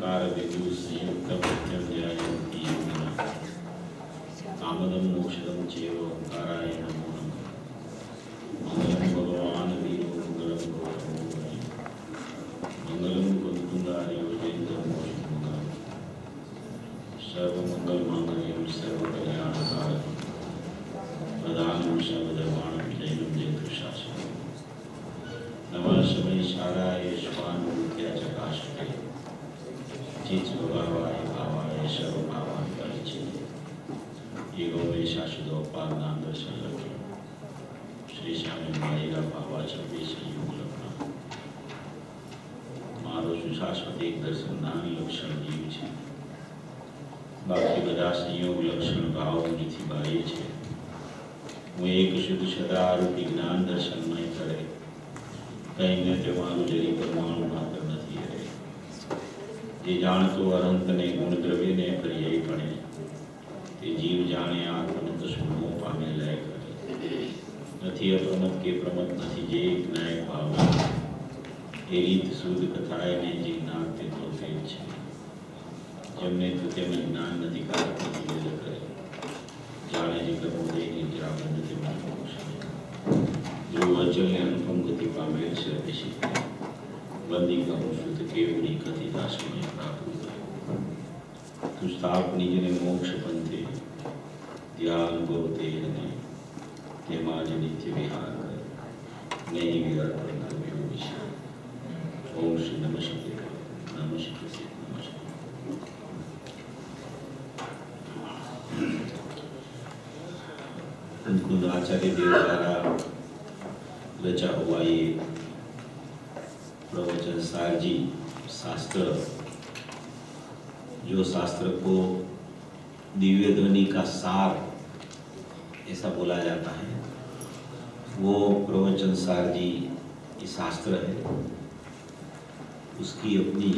ओंकार विदु संयुक्त प्रत्यव्यायन्ति योगिनः कामदं मोक्षदं चैव ओंकाराय नमो नमः। मंगलम भगवान वीरो मंगलम गौतमो मंगलम कुंदकुंदार्यो जयेन्द्रमोक्षमंगलम सर्वमंगलमांगल्यं सर्वकल्याणकारकं प्रधानं सर्वधर्माणां जयं जयतु शासनं। नमः शमैशाराय स्वानुभूत्या चकाशते चित्स्वभावाय भावाय सर्वभावान् परिचये एको मे शाश्वतोपादान दर्शन लक्ष्य श्री स्वामी मायरा भावाचा संयोग लग्न मारो शाश्वत एक दर्शन नाम लक्षण जीव છે બાકી બધા સંયોગ લક્ષણ ભાવ નથી બાહ્ય છે। હું એક શુદ્ધ સદારૂપી જ્ઞાન દર્શનમય કરે કઈ ને તેવાનું જરી પરમાણુ માત્ર નથી રહે જે જાણતો અનંતને ગુણ દ્રવ્યને પર્યાયપણે તે જીવ જાણે આત્મનંદ સ્વરૂપ પામે લય કરે નથી અપ્રમત કે પ્રમત નથી જે જ્ઞાય ભાવ એ રીત શુદ્ધ કથાએ ને જે જ્ઞાન તે તો છે જેમને તો તેમને જ્ઞાન નથી કારણ નથી વેદ કરે જાણે જે કર્મોદય નિદ્રા બંધ તેમને મોક્ષ ધ્રુવ અચલને અનુપમ ગતિ પામેલ છે અભિષેક બંદી કહું શુદ્ધ કેવડી કથિત આશ્રય પ્રાપ્ત તું સ્થાપ નિજને મોક્ષ પંથે ધ્યાન ગોતે અને તેમાં જ નિત્ય વિહાર કરે નહીં વિરાટ કર્યો વિષય। ઓમ શ્રી નમઃ શિવાય નમઃ શિવાય નમઃ શિવાય। कुंद आचार्य देव द्वारा रचा हुआ ये प्रवचन सारजी शास्त्र, जो शास्त्र को दिव्य ध्वनि का सार ऐसा बोला जाता है, वो प्रवचन सारजी ये शास्त्र है। उसकी अपनी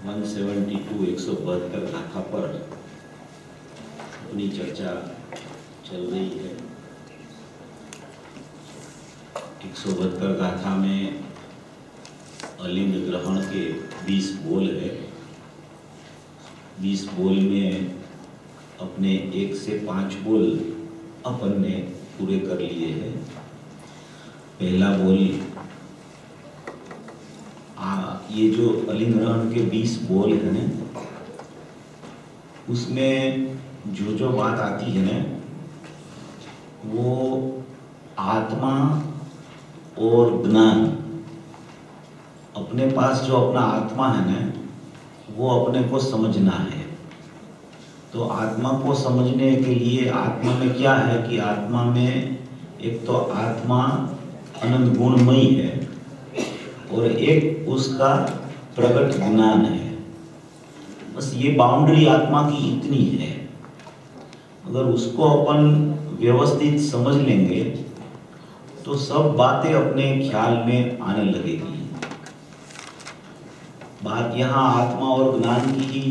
172 गाथा पर अपनी चर्चा चल रही है। 172 गाथा में अलिंग ग्रहण के 20 बोल है। 20 बोल में अपने 1 से 5 बोल अपन ने पूरे कर लिए हैं। पहला बोल ये जो अलिंग ग्रहण के 20 बोल है ना, उसमें जो बात आती है ना, वो आत्मा और ज्ञान, अपने पास जो अपना आत्मा है ना, वो अपने को समझना है। तो आत्मा को समझने के लिए आत्मा में क्या है कि आत्मा में एक तो आत्मा अनंत गुणमयी है और एक उसका प्रकट ज्ञान है। बस ये बाउंड्री आत्मा की इतनी है। अगर उसको अपन व्यवस्थित समझ लेंगे तो सब बातें अपने ख्याल में आने लगेगी। बात यहाँ आत्मा और ज्ञान की ही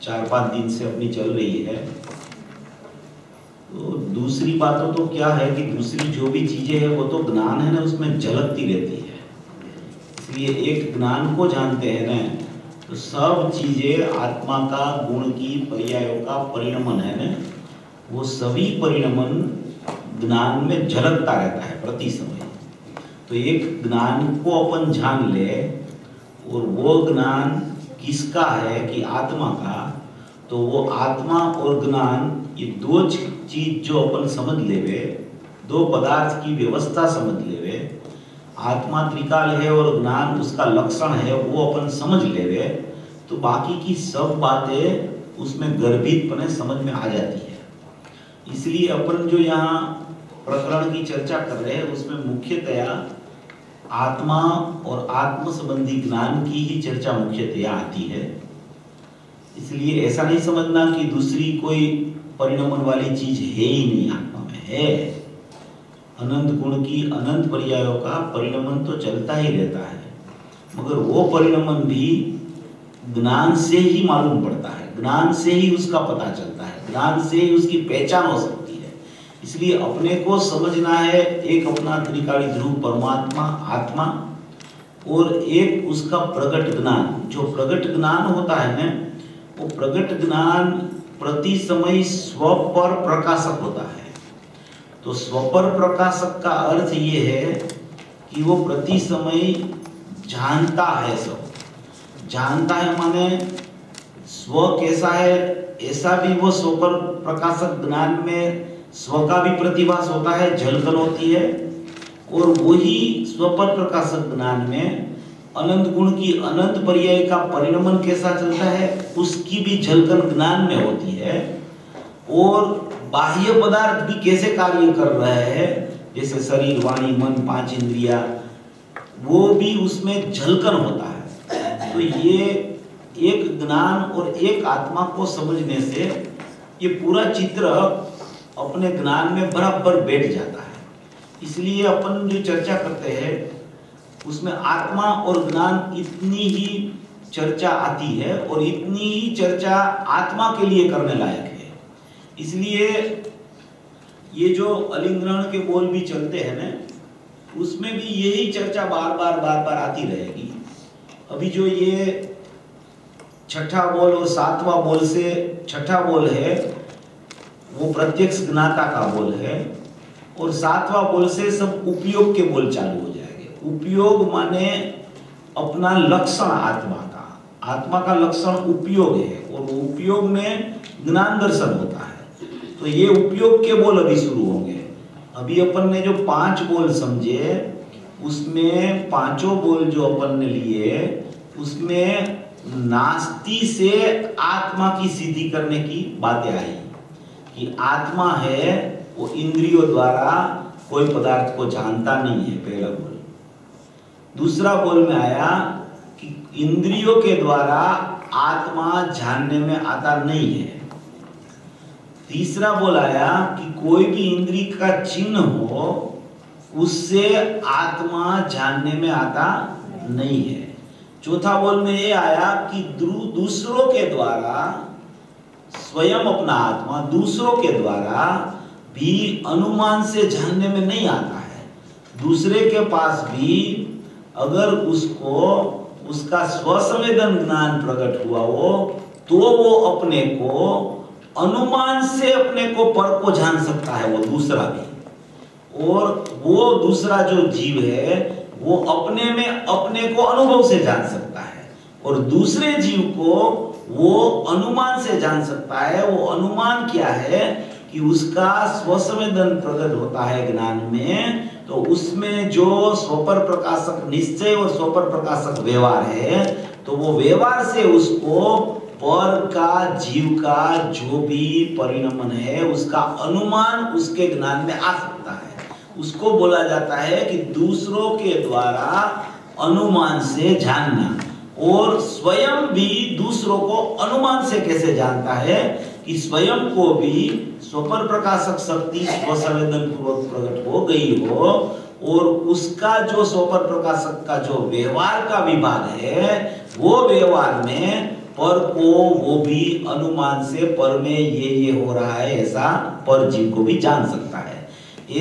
4-5 दिन से अपनी चल रही है। तो दूसरी बातों तो क्या है कि दूसरी जो भी चीजें हैं वो तो ज्ञान है ना, उसमें झलकती रहती है। इसलिए एक ज्ञान को जानते हैं ना, तो सब चीजें आत्मा का गुण की पर्यायों का परिणमन है ना, वो सभी परिणमन ज्ञान में झलकता रहता है प्रति समय। तो एक ज्ञान को अपन जान ले और वो ज्ञान किसका है कि आत्मा का, तो वो आत्मा और ज्ञान ये दो चीज जो अपन समझ लेवे, दो पदार्थ की व्यवस्था समझ लेवे, आत्मा त्रिकाल है और ज्ञान उसका लक्षण है, वो अपन समझ लेवे, तो बाकी की सब बातें उसमें गर्भितपने समझ में आ जाती है। इसलिए अपन जो यहाँ प्रकरण की चर्चा कर रहे हैं उसमें मुख्यतया आत्मा और आत्म संबंधी ज्ञान की ही चर्चा मुख्यतया आती है। इसलिए ऐसा नहीं समझना कि दूसरी कोई परिणमन वाली चीज है ही नहीं, आत्मा में है। अनंत गुण की अनंत पर्यायों का परिणमन तो चलता ही रहता है, मगर वो परिणमन भी ज्ञान से ही मालूम पड़ता है, ज्ञान से ही उसका पता चलता है, ज्ञान से ही उसकी पहचान हो सकती है। इसलिए अपने को समझना है एक अपना त्रिकाली ध्रुव परमात्मा आत्मा, और एक उसका प्रगट ज्ञान। जो प्रगट ज्ञान होता है ना, वो प्रगट ज्ञान प्रति समय स्वपर प्रकाशक होता है। तो स्वपर प्रकाशक का अर्थ ये है कि वो प्रति समय जानता है, सब जानता है, माने स्व कैसा है ऐसा भी वो स्वपर प्रकाशक ज्ञान में स्व का भी प्रतिभास होता है, झलकन होती है। और वही स्वपर प्रकाशक ज्ञान में अनंत गुण की अनंत पर्याय का परिणमन कैसा चलता है उसकी भी झलकन ज्ञान में होती है। और बाह्य पदार्थ भी कैसे कार्य कर रहे हैं, जैसे शरीर, वाणी, मन, 5 इंद्रिया, वो भी उसमें झलकन होता है। तो ये एक ज्ञान और एक आत्मा को समझने से ये पूरा चित्र अपने ज्ञान में बराबर बैठ जाता है। इसलिए अपन जो चर्चा करते हैं उसमें आत्मा और ज्ञान इतनी ही चर्चा आती है और इतनी ही चर्चा आत्मा के लिए करने लायक है। इसलिए ये जो अलिंग्रहण के बोल भी चलते हैं ना, उसमें भी यही चर्चा बार बार आती रहेगी। अभी जो ये छठा बोल और सातवां बोल से, छठा बोल है वो प्रत्यक्ष ज्ञाता का बोल है और सातवां बोल से सब उपयोग के बोल चालू हो जाएंगे। उपयोग माने अपना लक्षण आत्मा का लक्षण उपयोग है और उपयोग में ज्ञान दर्शन होता है। तो ये उपयोग के बोल अभी शुरू होंगे। अभी अपन ने जो 5 बोल समझे उसमें पांचों बोल जो अपन ने लिए उसमें नास्ति से आत्मा की सिद्धि करने की बातें आई कि आत्मा है वो इंद्रियों द्वारा कोई पदार्थ को जानता नहीं है, पहला बोल। दूसरा बोल में आया कि इंद्रियों के द्वारा आत्मा जानने में आता नहीं है। तीसरा बोल आया कि कोई भी इंद्रिय का चिन्ह हो उससे आत्मा जानने में आता नहीं है। चौथा बोल में ये आया कि दूसरों के द्वारा स्वयं अपना आत्मा दूसरों के द्वारा भी अनुमान से जानने में नहीं आता है। दूसरे के पास भी अगर उसको उसका स्वसंवेदन ज्ञान प्रकट हुआ हो तो वो अपने को अनुमान से अपने को पर को जान सकता है, वो दूसरा भी। और वो दूसरा जो जीव है वो अपने में अपने को अनुभव से जान सकता है और दूसरे जीव को वो अनुमान से जान सकता है। वो अनुमान क्या है कि उसका स्वसंवेदन प्रकट होता है ज्ञान में, तो उसमें जो स्वपर प्रकाशक निश्चय और स्वपर प्रकाशक व्यवहार है, तो वो व्यवहार से उसको पर का जीव का जो भी परिणमन है उसका अनुमान उसके ज्ञान में आ सकता है। उसको बोला जाता है कि दूसरों के द्वारा अनुमान से जानना। और स्वयं भी दूसरों को अनुमान से कैसे जानता है कि स्वयं को भी स्वपर प्रकाशक शक्ति स्वसंवेदन पूर्वक प्रकट हो गई हो और उसका जो स्वपर प्रकाशक का जो व्यवहार का विभाग है वो व्यवहार में पर को वो भी अनुमान से पर में ये हो रहा है ऐसा पर जीव को भी जान सकता है।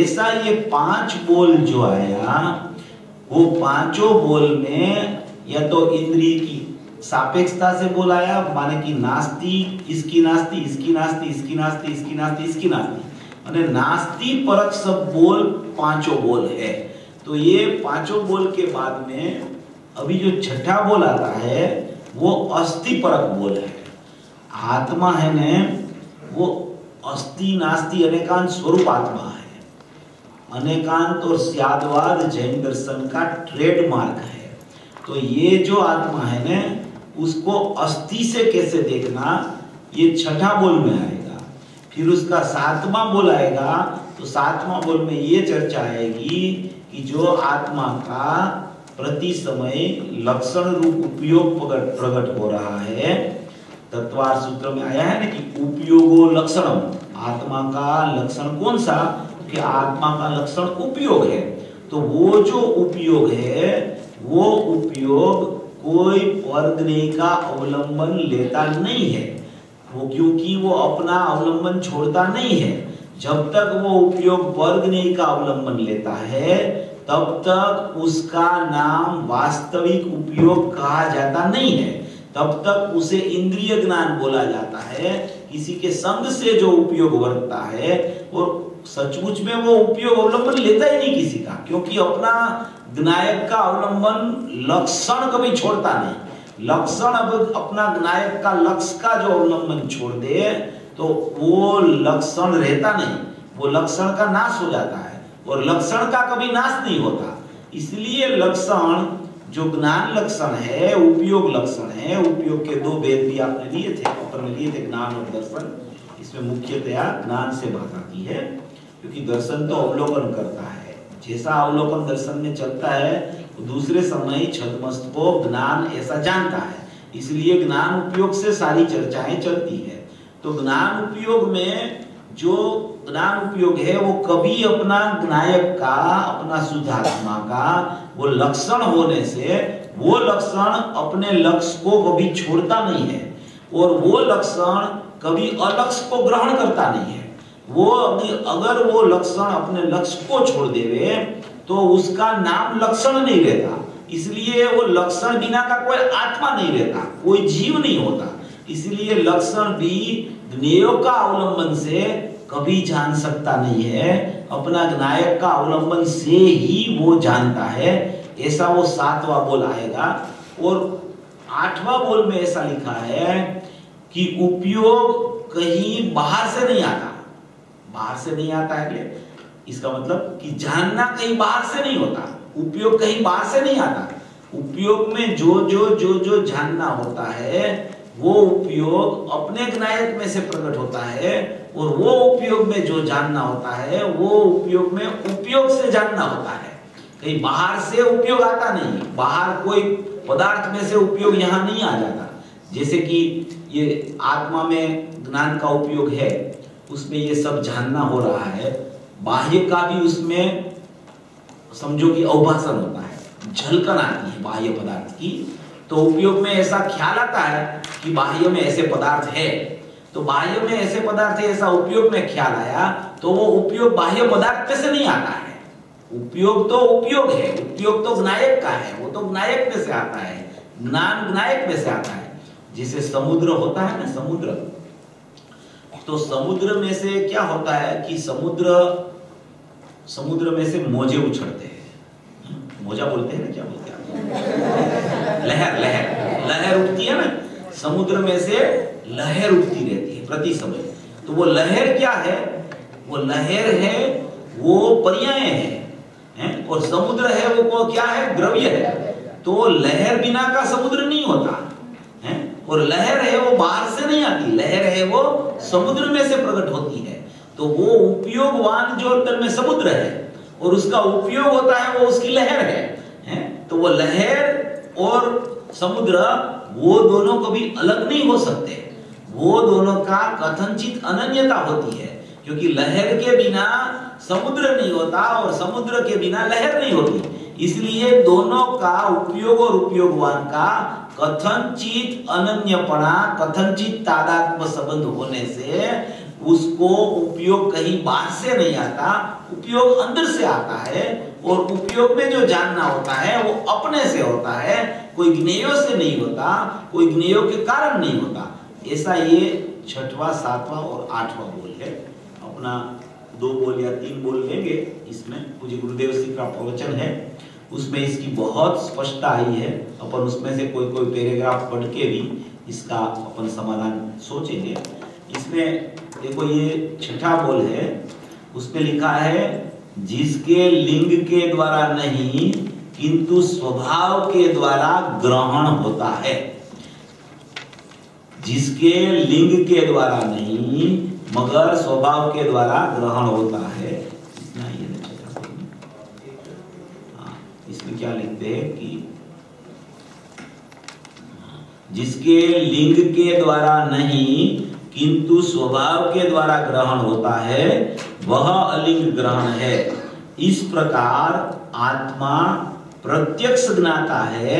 ऐसा ये 5 बोल जो आया वो पांचों बोल में या तो इंद्रिय की सापेक्षता से बोलाया, माने कि नास्ति इसकी नास्ति इसकी नास्ति इसकी नास्ति इसकी नास्ति इसकी नास्ति, माने नास्ति परक सब बोल पांचों बोल है। तो ये पांचों बोल के बाद में अभी जो छठा बोल आता है वो अस्थि परक बोल है। आत्मा है ने वो अस्थि नास्ति अनेकांत स्वरूप आत्मा है। अनेकांत और स्यादवाद जैन दर्शन का ट्रेडमार्क है। तो ये जो आत्मा है ने उसको अस्थि से कैसे देखना, ये छठा बोल में आएगा। फिर उसका 7वां बोल आएगा तो 7वां बोल में ये चर्चा आएगी कि जो आत्मा का प्रति समय लक्षण रूप उपयोग प्रकट हो रहा है। तत्वार सूत्र में आया है ना कि उपयोगो लक्षणम, आत्मा का लक्षण कौन सा, कि आत्मा का लक्षण उपयोग है। तो वो जो उपयोग है वो उपयोग कोई परज्ञेय का अवलंबन लेता नहीं है, वो क्योंकि वो अपना अवलंबन छोड़ता नहीं है। जब तक वो उपयोग परज्ञेय का अवलंबन लेता है तब तक उसका नाम वास्तविक उपयोग कहा जाता नहीं है, तब तक उसे इंद्रिय ज्ञान बोला जाता है। किसी के संग से जो उपयोग वर्तता है और सचमुच में वो उपयोग अवलंबन लेता ही नहीं किसी का, क्योंकि अपना ज्ञायक का अवलंबन लक्षण कभी छोड़ता नहीं। लक्षण अब अपना ज्ञायक का लक्ष्य का जो अवलंबन छोड़ दे तो वो लक्षण रहता नहीं, वो लक्षण का नाश हो जाता है और लक्षण का कभी नाश नहीं होता। इसलिए लक्षण जो ज्ञान लक्षण है, उपयोग लक्षण है। उपयोग के दो भेद भी आपने लिए थे, ऊपर में लिए थे, ज्ञान और दर्शन। इसमें मुख्यतया ज्ञान से बात आती है, क्योंकि दर्शन तो अवलोकन करता है। जैसा अवलोकन दर्शन में चलता है दूसरे समय छद्मस्त को ज्ञान ऐसा जानता है, इसलिए ज्ञान उपयोग से सारी चर्चाएं चलती है। तो ज्ञान उपयोग में जो ज्ञान उपयोग है वो कभी अपना ज्ञायक का, अपना शुद्धात्मा का वो लक्षण होने से वो लक्षण अपने लक्ष्य को कभी छोड़ता नहीं है और वो लक्षण कभी अलक्ष्य को ग्रहण करता नहीं है। वो अगर वो लक्षण अपने लक्ष्य को छोड़ देवे तो उसका नाम लक्षण नहीं रहता, इसलिए वो लक्षण बिना का कोई आत्मा नहीं रहता, कोई जीव नहीं होता। इसलिए लक्षण भी ज्ञेयों का अवलंबन से कभी जान सकता नहीं है, अपना ज्ञायक का अवलंबन से ही वो जानता है। ऐसा वो 7वां बोल आएगा। और 8वां बोल में ऐसा लिखा है कि उपयोग कहीं बाहर से नहीं आता। बाहर से नहीं आता है, इसका मतलब कि जानना कहीं बाहर से नहीं होता, उपयोग कहीं बाहर से नहीं आता। उपयोग में जो जानना होता है वो उपयोग अपने ज्ञायक में से प्रकट होता है, और वो उपयोग में जो जानना होता है वो उपयोग में उपयोग से जानना होता है। कहीं बाहर से उपयोग आता नहीं, बाहर कोई पदार्थ में से उपयोग यहाँ नहीं आ जाता। जैसे कि ये आत्मा में ज्ञान का उपयोग है, उसमें ये सब जानना हो रहा है, बाह्य का भी उसमें समझो कि अवभाषण होता है, झलकन आती है बाह्य पदार्थ की। तो उपयोग में ऐसा ख्याल आता है कि बाह्य में ऐसे पदार्थ है, तो बाह्य में ऐसे पदार्थ है ऐसा उपयोग में ख्याल आया, तो वो उपयोग बाह्य पदार्थ पे से नहीं आता है। उपयोग तो उपयोग है, उपयोग तो ज्ञायक का है, वो तो ज्ञायक में से आता है, ज्ञान ज्ञायक में से आता है। जैसे समुद्र होता है ना, समुद्र, तो समुद्र में से क्या होता है कि समुद्र में से मोजे उछड़ते हैं, मोजा बोलते हैं ना, क्या बोलते हैं, लहर उठती है ना, समुद्र में से लहर उठती रहती है प्रति समय। तो वो लहर क्या है, वो लहर है, वो पर्याय है, और समुद्र है वो क्या है, द्रव्य है। तो लहर बिना का समुद्र नहीं होता है, और लहर है वो बाहर से नहीं आती, लहर है वो समुद्र में से प्रकट होती है। तो वो उपयोगवान जो अंदर में समुद्र है और उसका उपयोग होता है वो उसकी लहर है। तो वो लहर और समुद्र वो दोनों कभी अलग नहीं हो सकते, वो दोनों का कथनचित अनन्यता होती है, क्योंकि लहर के बिना समुद्र नहीं होता और समुद्र के बिना लहर नहीं होती। इसलिए दोनों का उपयोग और उपयोगवान का कथनचित अनन्यपना, कथनचित तादात्म्य संबंध होने से उसको उपयोग कहीं बाहर से नहीं आता, उपयोग अंदर से आता है। और उपयोग में जो जानना होता है वो अपने से होता है, कोई ज्ञेयों से नहीं होता, कोई ज्ञेयों के कारण नहीं होता। ऐसा ये 6वां, 7वां और 8वां बोल है। अपना 2 बोल या 3 बोल लेंगे, इसमें पूज्य गुरुदेव श्री का प्रवचन है, उसमें इसकी बहुत स्पष्टता आई है। अपन उसमें से कोई पैराग्राफ पढ़ के भी इसका अपन समाधान सोचेंगे। इसमें देखो ये 6ठा बोल है, उसमें लिखा है जिसके लिंग के द्वारा नहीं किंतु स्वभाव के द्वारा ग्रहण होता है। जिसके लिंग के द्वारा नहीं मगर स्वभाव के द्वारा ग्रहण होता है। इतना ही है। इसमें क्या लिखते हैं कि जिसके लिंग के द्वारा नहीं किंतु स्वभाव के द्वारा ग्रहण होता है वह अलिंग ग्रहण है। इस प्रकार आत्मा प्रत्यक्ष ज्ञाता है,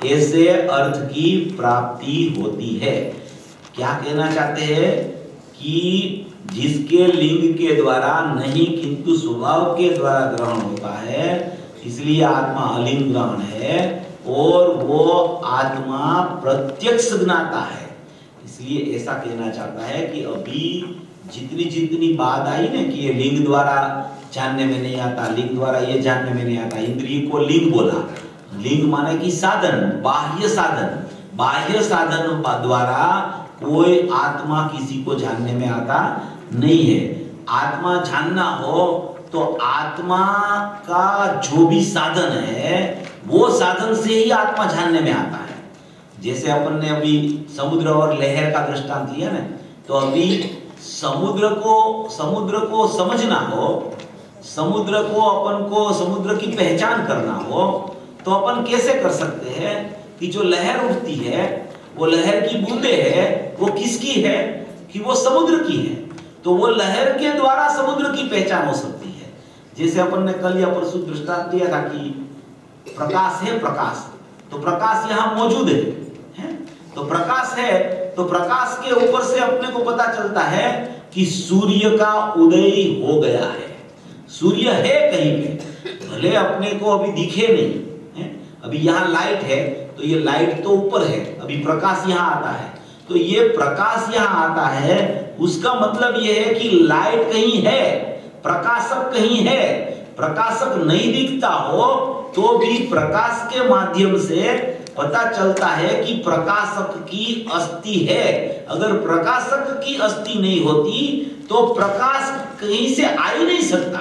ऐसे अर्थ की प्राप्ति होती है। क्या कहना चाहते हैं कि जिसके लिंग के द्वारा नहीं किंतु स्वभाव के द्वारा ग्रहण होता है, इसलिए आत्मा अलिंग ग्रहण है और वो आत्मा प्रत्यक्ष ज्ञाता है। इसलिए ऐसा कहना चाहता है कि अभी जितनी जितनी बात आई ना कि ये लिंग द्वारा जानने में नहीं आता, लिंग द्वारा ये जानने में नहीं आता, इंद्रिय को लिंग बोला। लिंग माने कि साधन, बाह्य साधन, बाह्य साधन द्वारा कोई आत्मा किसी को जानने में आता नहीं है। आत्मा जानना हो तो आत्मा का जो भी साधन है वो साधन से ही आत्मा जानने में आता है। जैसे अपन ने अभी समुद्र और लहर का दृष्टांत लिया ना, तो अभी समुद्र को समझना हो, समुद्र को अपन को समुद्र की पहचान करना हो तो अपन कैसे कर सकते हैं कि जो लहर उठती है वो लहर की बूंदे है, वो किसकी है कि वो समुद्र की है। तो वो लहर के द्वारा समुद्र की पहचान हो सकती है। जैसे अपन ने कल या परसों दृष्टांत दिया था कि प्रकाश है, प्रकाश, तो प्रकाश यहाँ मौजूद है? तो प्रकाश है, तो प्रकाश के ऊपर से अपने को पता चलता है कि सूर्य का उदय हो गया है। सूर्य है कहीं पे, भले अपने को अभी दिखे नहीं है। अभी यहाँ लाइट है तो ये लाइट तो ऊपर है, अभी प्रकाश यहाँ आता है, तो ये प्रकाश यहाँ आता है, उसका मतलब ये है कि लाइट कहीं है, प्रकाशक कहीं है। प्रकाशक नहीं दिखता हो तो भी प्रकाश के माध्यम से पता चलता है कि प्रकाशक की अस्थि है। अगर प्रकाशक की अस्थि नहीं होती तो प्रकाश कहीं से आ ही नहीं सकता।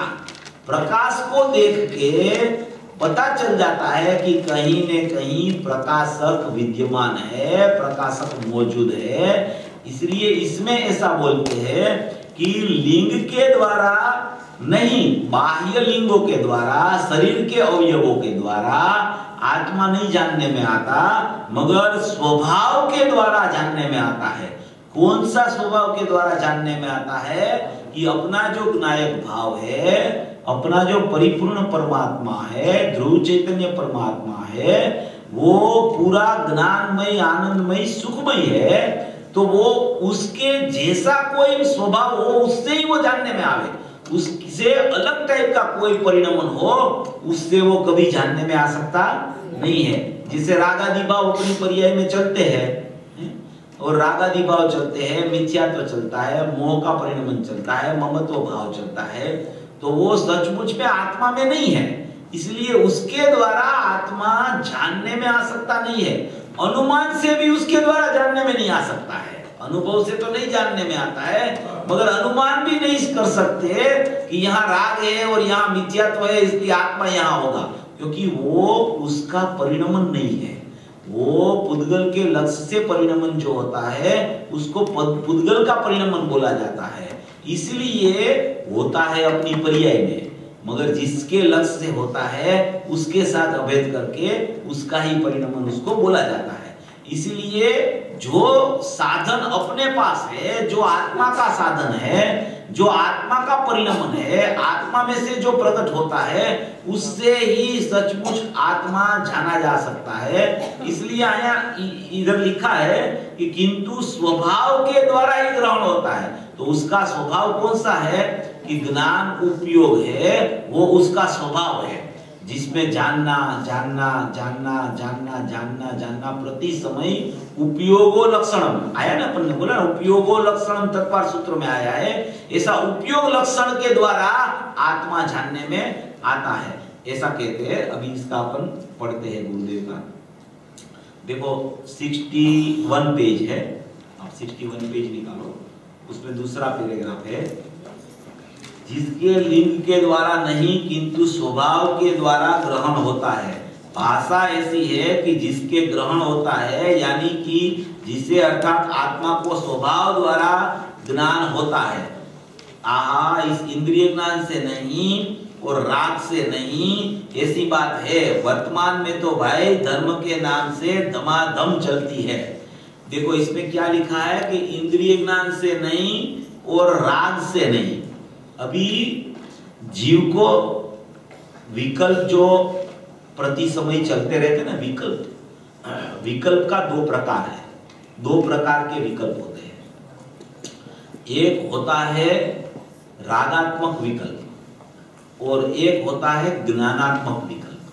प्रकाश को देख के पता चल जाता है कि कहीं न कहीं प्रकाशक विद्यमान है, प्रकाशक मौजूद है। इसलिए इसमें ऐसा बोलते हैं कि लिंग के द्वारा नहीं, बाह्य लिंगों के द्वारा, शरीर के अवयवों के द्वारा आत्मा नहीं जानने में आता, मगर स्वभाव के द्वारा जानने में आता है। कौन सा स्वभाव के द्वारा जानने में आता है कि अपना जो नायक भाव है, अपना जो परिपूर्ण परमात्मा है, ध्रुव चैतन्य परमात्मा है, वो पूरा ज्ञानमय, आनंदमय, सुखमय है। तो वो उसके जैसा कोई स्वभाव हो उससे ही वो जानने में आवे। उससे अलग टाइप का कोई परिणमन हो उससे वो कभी जानने में आ सकता नहीं है। जिसे रागादि भाव अपनी पर्याय में चलते हैं और रागादि भाव चलते हैं, मिथ्यात्व चलता है, मोह का परिणमन चलता है, ममत्व भाव चलता है, तो वो सचमुच में आत्मा में नहीं है। इसलिए उसके द्वारा आत्मा जानने में आ सकता नहीं है। अनुमान से भी उसके द्वारा जानने में नहीं आ सकता है। अनुभव से तो नहीं जानने में आता है, मगर अनुमान भी नहीं कर सकते कि यहाँ राग है और यहाँ मिथ्यात्व है इसलिए आत्मा यहाँ होगा, क्योंकि वो उसका परिणमन नहीं है। वो पुद्गल के लक्ष्य से परिणमन जो होता है उसको पुद्गल का परिणमन बोला जाता है। इसलिए होता है अपनी पर्याय में, मगर जिसके लक्ष्य से होता है उसके साथ अभेद करके उसका ही परिणमन उसको बोला जाता है। इसलिए जो साधन अपने पास है, जो आत्मा का साधन है, जो आत्मा का परिणमन है, आत्मा में से जो प्रकट होता है, उससे ही सचमुच आत्मा जाना जा सकता है। इसलिए आया इधर लिखा है कि किंतु स्वभाव के द्वारा ही ग्रहण होता है। तो उसका स्वभाव कौन सा है कि ज्ञान उपयोग है, वो उसका स्वभाव है, जिसमें जानना जानना जानना जानना जानना जानना प्रति समय उपयोगो लक्षणम आया ना, अपन ने बोला ना उपयोगो लक्षणम तत्पर सूत्र में आया है। ऐसा उपयोग लक्षण के द्वारा आत्मा जानने में आता है, ऐसा कहते हैं। अभी इसका अपन पढ़ते हैं गुरुदेव का। देखो 61 पेज है, आप 61 पेज निकालो, उसमें दूसरा पैराग्राफ है, जिसके लिंग के द्वारा नहीं किंतु स्वभाव के द्वारा ग्रहण होता है। भाषा ऐसी है कि जिसके ग्रहण होता है, यानी कि जिसे अर्थात आत्मा को स्वभाव द्वारा ज्ञान होता है। आहा, इस इंद्रिय ज्ञान से नहीं और राग से नहीं, ऐसी बात है। वर्तमान में तो भाई धर्म के नाम से धमाधम चलती है। देखो इसमें क्या लिखा है कि इंद्रिय ज्ञान से नहीं और राग से नहीं। अभी जीव को विकल्प जो प्रति समय चलते रहते ना, विकल्प का दो प्रकार है, दो प्रकार के विकल्प होते हैं। एक होता है रागात्मक विकल्प और एक होता है ज्ञानात्मक विकल्प।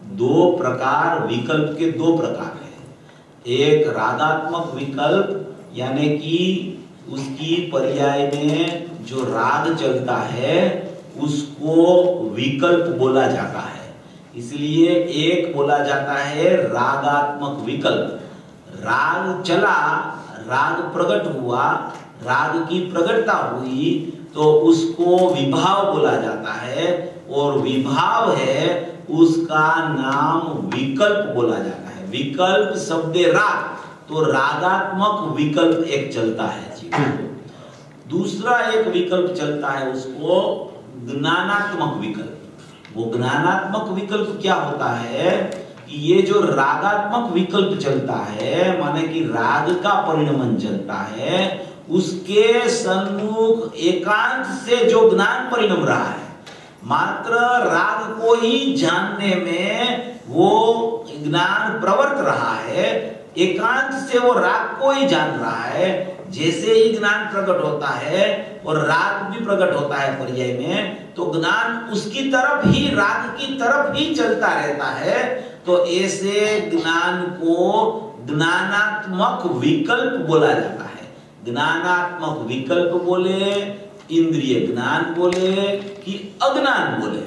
दो प्रकार, विकल्प के दो प्रकार है। एक रागात्मक विकल्प, यानी कि उसकी पर्याय में जो राग चलता है उसको विकल्प बोला जाता है। इसलिए एक बोला जाता है रागात्मक विकल्प। राग चला, राग प्रकट हुआ, राग की प्रकटता हुई तो उसको विभाव बोला जाता है, और विभाव है उसका नाम विकल्प बोला जाता है। विकल्प शब्द राग, तो रागात्मक विकल्प एक चलता है जी। दूसरा एक विकल्प चलता है, उसको ज्ञानात्मक विकल्प। वो ज्ञानात्मक विकल्प क्या होता है कि ये जो रागात्मक विकल्प चलता है, माने कि राग का परिणमन चलता है, उसके सन्मुख एकांत से जो ज्ञान परिणम रहा है, मात्र राग को ही जानने में वो ज्ञान प्रवर्त रहा है, एकांत से वो राग को ही जान रहा है। जैसे ही ज्ञान प्रकट होता है और राग भी प्रकट होता है पर्याय में, तो ज्ञान उसकी तरफ ही, राग की तरफ ही चलता रहता है। तो ऐसे ज्ञान को ज्ञानात्मक विकल्प बोला जाता है। ज्ञानात्मक विकल्प बोले, इंद्रिय ज्ञान बोले कि अज्ञान बोले,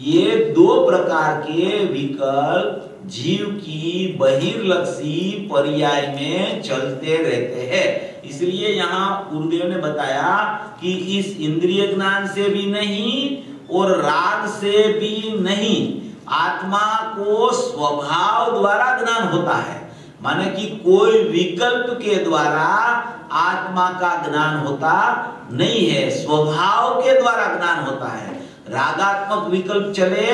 ये दो प्रकार के विकल्प जीव की बहिर्लक्षी पर्याय में चलते रहते हैं। इसलिए यहाँ गुरुदेव ने बताया कि इस इंद्रिय ज्ञान से भी नहीं और राग से भी नहीं, आत्मा को स्वभाव द्वारा ज्ञान होता है। माने कि कोई विकल्प के द्वारा आत्मा का ज्ञान होता नहीं है, स्वभाव के द्वारा ज्ञान होता है। रागात्मक विकल्प चले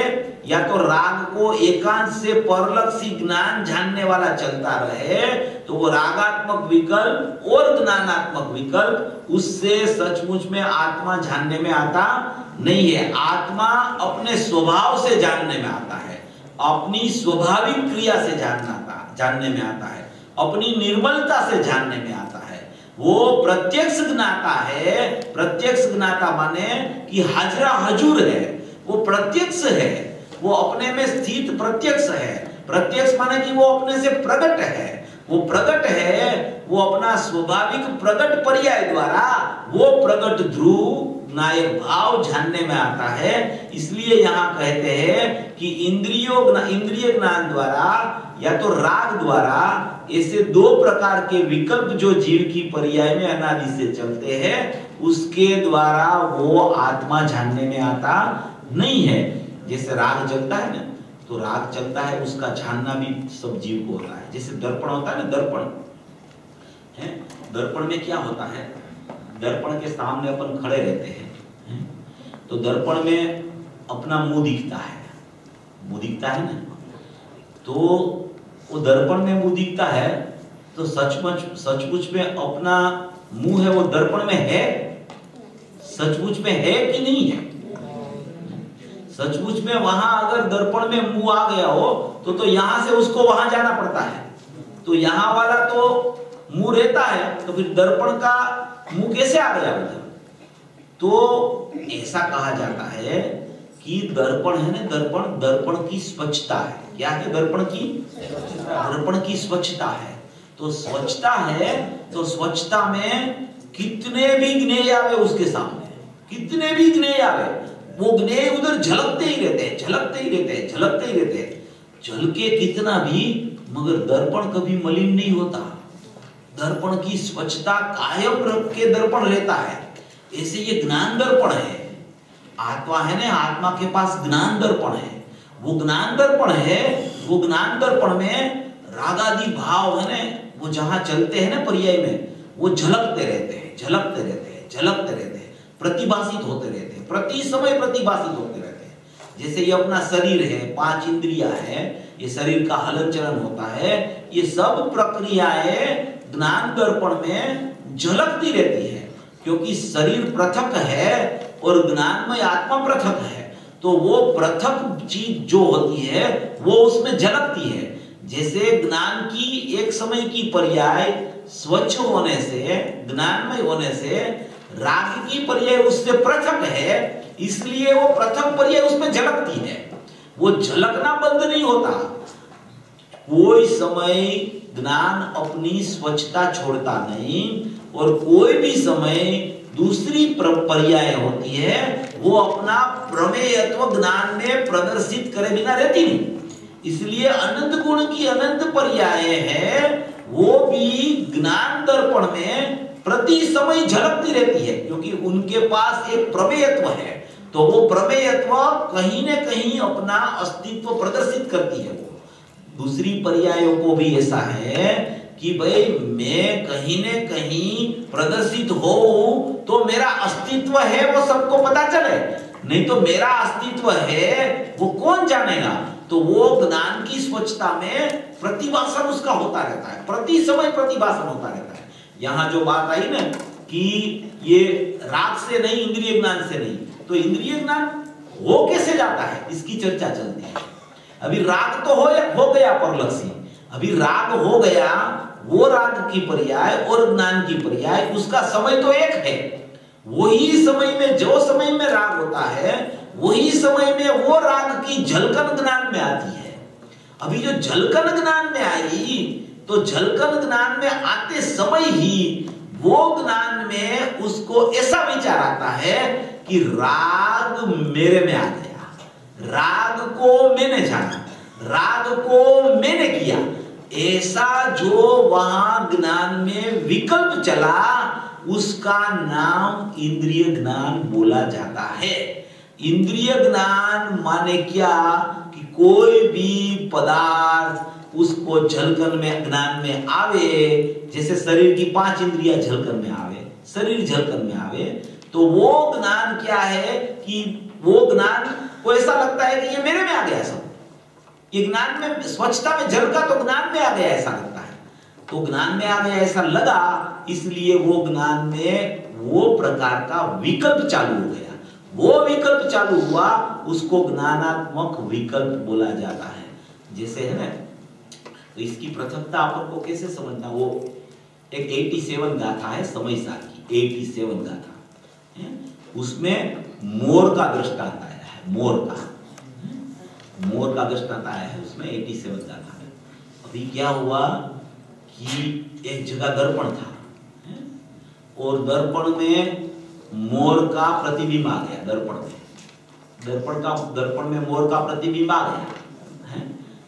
या तो राग को एकांत से परलक्षी ज्ञान जानने वाला चलता रहे, तो वो रागात्मक विकल्प और ज्ञानात्मक विकल्प उससे सचमुच में आत्मा जानने में आता नहीं है। आत्मा अपने स्वभाव से जानने में आता है, अपनी स्वाभाविक क्रिया से जानने में आता है, अपनी निर्मलता से जानने में आता है। वो प्रत्यक्ष ज्ञाता है। प्रत्यक्ष ज्ञाता माने कि हाजरा हजूर है, वो प्रत्यक्ष है, वो अपने में स्थित प्रत्यक्ष है। प्रत्यक्ष माने कि वो अपने से प्रकट है, वो प्रकट है, वो अपना स्वाभाविक प्रकट पर्याय द्वारा वो प्रकट ध्रुव नायक भाव जानने में आता है। इसलिए यहाँ कहते हैं कि इंद्रिय ज्ञान द्वारा या तो राग द्वारा, ऐसे दो प्रकार के विकल्प जो जीव की पर्याय में अनादि से चलते हैं, उसके द्वारा वो आत्मा जानने में आता नहीं है। जैसे राग चलता है ना, तो राग चलता है, उसका जानना भी सब जीव को होता है। जैसे दर्पण होता है ना, दर्पण है, दर्पण में क्या होता है, दर्पण के सामने अपन खड़े रहते हैं, तो दर्पण में अपना मुंह दिखता है, मुंह दिखता है ना, तो वो दर्पण में मुंह दिखता है, तो सचमुच में अपना मुंह है वो दर्पण में है, सचमुच में है कि नहीं है? सचमुच में वहां अगर दर्पण में मुंह आ गया हो तो यहां से उसको वहां जाना पड़ता है, तो यहां वाला तो मुंह रहता है, तो फिर दर्पण का मुंह कैसे आ गया उधर? तो ऐसा कहा जाता है कि दर्पण है ना, दर्पण की स्वच्छता है। क्या है दर्पण की स्वच्छता है। तो स्वच्छता है, तो स्वच्छता में कितने भी ज्ञेय आवे उसके सामने, कितने भी ज्ञेय आवे, वो ज्ञेय उधर झलकते ही रहते हैं, झलके कितना भी, मगर दर्पण कभी मलिन नहीं होता। दर्पण की स्वच्छता कायम रख के दर्पण रहता है। ऐसे ये ज्ञान दर्पण है, आत्मा है ना, आत्मा के पास ज्ञान दर्पण है। वो ज्ञान दर्पण है, वो ज्ञान दर्पण में रागादि भाव है ना, वो जहां चलते हैं ना पर्याय में, वो झलकते रहते हैं, प्रतिभाषित होते रहते हैं, प्रति समय प्रतिभाषित होते रहते हैं। जैसे ये अपना शरीर है, 5 इंद्रियां है, ये शरीर का हलन चलन होता है, ये सब प्रक्रियाएं ज्ञान दर्पण में झलकती रहती है, क्योंकि शरीर पृथक है और ज्ञानमय आत्मा पृथक है। तो वो पृथक चीज जो होती है वो उसमें झलकती है। जैसे ज्ञान की एक समय की पर्याय स्वच्छ होने से, ज्ञानमय होने से, राग की पर्याय उससे पृथक है, इसलिए वो पृथक पर्याय उसमें झलकती है। वो झलकना बंद नहीं होता। कोई समय ज्ञान अपनी स्वच्छता छोड़ता नहीं, और कोई भी समय दूसरी पर्याय होती है, वो अपना प्रमेयत्व ज्ञान में प्रदर्शित करे बिना रहती नहीं। इसलिए अनंत गुण की अनंत पर्याय है, वो भी ज्ञान दर्पण में प्रति समय झलकती रहती है, क्योंकि उनके पास एक प्रमेयत्व है। तो वो प्रमेयत्व कहीं न कहीं अपना अस्तित्व प्रदर्शित करती है। वो दूसरी पर्यायों को भी ऐसा है कि भाई मैं कहीं न कहीं प्रदर्शित हो तो मेरा अस्तित्व है वो सबको पता चले, नहीं तो मेरा अस्तित्व है वो कौन जानेगा। तो वो ज्ञान की स्वच्छता में प्रतिभासन उसका होता रहता है, प्रति समय प्रतिभासन होता रहता है। यहाँ जो बात आई ना कि ये राग से नहीं, इंद्रिय ज्ञान से नहीं, तो इंद्रिय ज्ञान हो कैसे जाता है इसकी चर्चा चलती है। अभी राग तो हो गया परलक्षी, अभी राग हो गया, वो राग की पर्याय और ज्ञान की पर्याय, उसका समय तो एक है। वही समय में, जो समय में राग होता है, वही समय में वो राग की झलकन ज्ञान में आती है। अभी जो झलकन ज्ञान में आई, तो झलकन ज्ञान में आते समय ही वो ज्ञान में उसको ऐसा विचार आता है कि राग मेरे में आ गया, राग को मैंने जाना, राग को मैंने किया। ऐसा जो वहां ज्ञान में विकल्प चला, उसका नाम इंद्रिय ज्ञान बोला जाता है। इंद्रिय ज्ञान माने क्या कि कोई भी पदार्थ उसको झलकन में ज्ञान में आवे, जैसे शरीर की 5 इंद्रियां झलकन में आवे, शरीर झलकन में आवे, तो वो ज्ञान क्या है कि वो ज्ञान को ऐसा लगता है कि ये मेरे में आ गया, सब ये ज्ञान में स्वच्छता में झलका तो ज्ञान में आ गया ऐसा लगता है। तो ज्ञान में आ गया ऐसा लगा, इसलिए वो ज्ञान में वो प्रकार का विकल्प चालू हो गया। वो विकल्प चालू हुआ, उसको ज्ञानात्मक विकल्प बोला जाता है। जैसे है ना, तो इसकी पृथकता अपन को कैसे समझना, वो एक 87 गाथा है समय सार की, 87 गाथा है, उसमें मोर का दृष्टांत आया है, मोर का दृष्टांत आया है उसमें 87 गाथा में। अभी क्या हुआ कि एक जगह दर्पण था, और दर्पण में मोर का प्रतिबिंब आ गया, दर्पण में मोर का प्रतिबिंब आ गया है।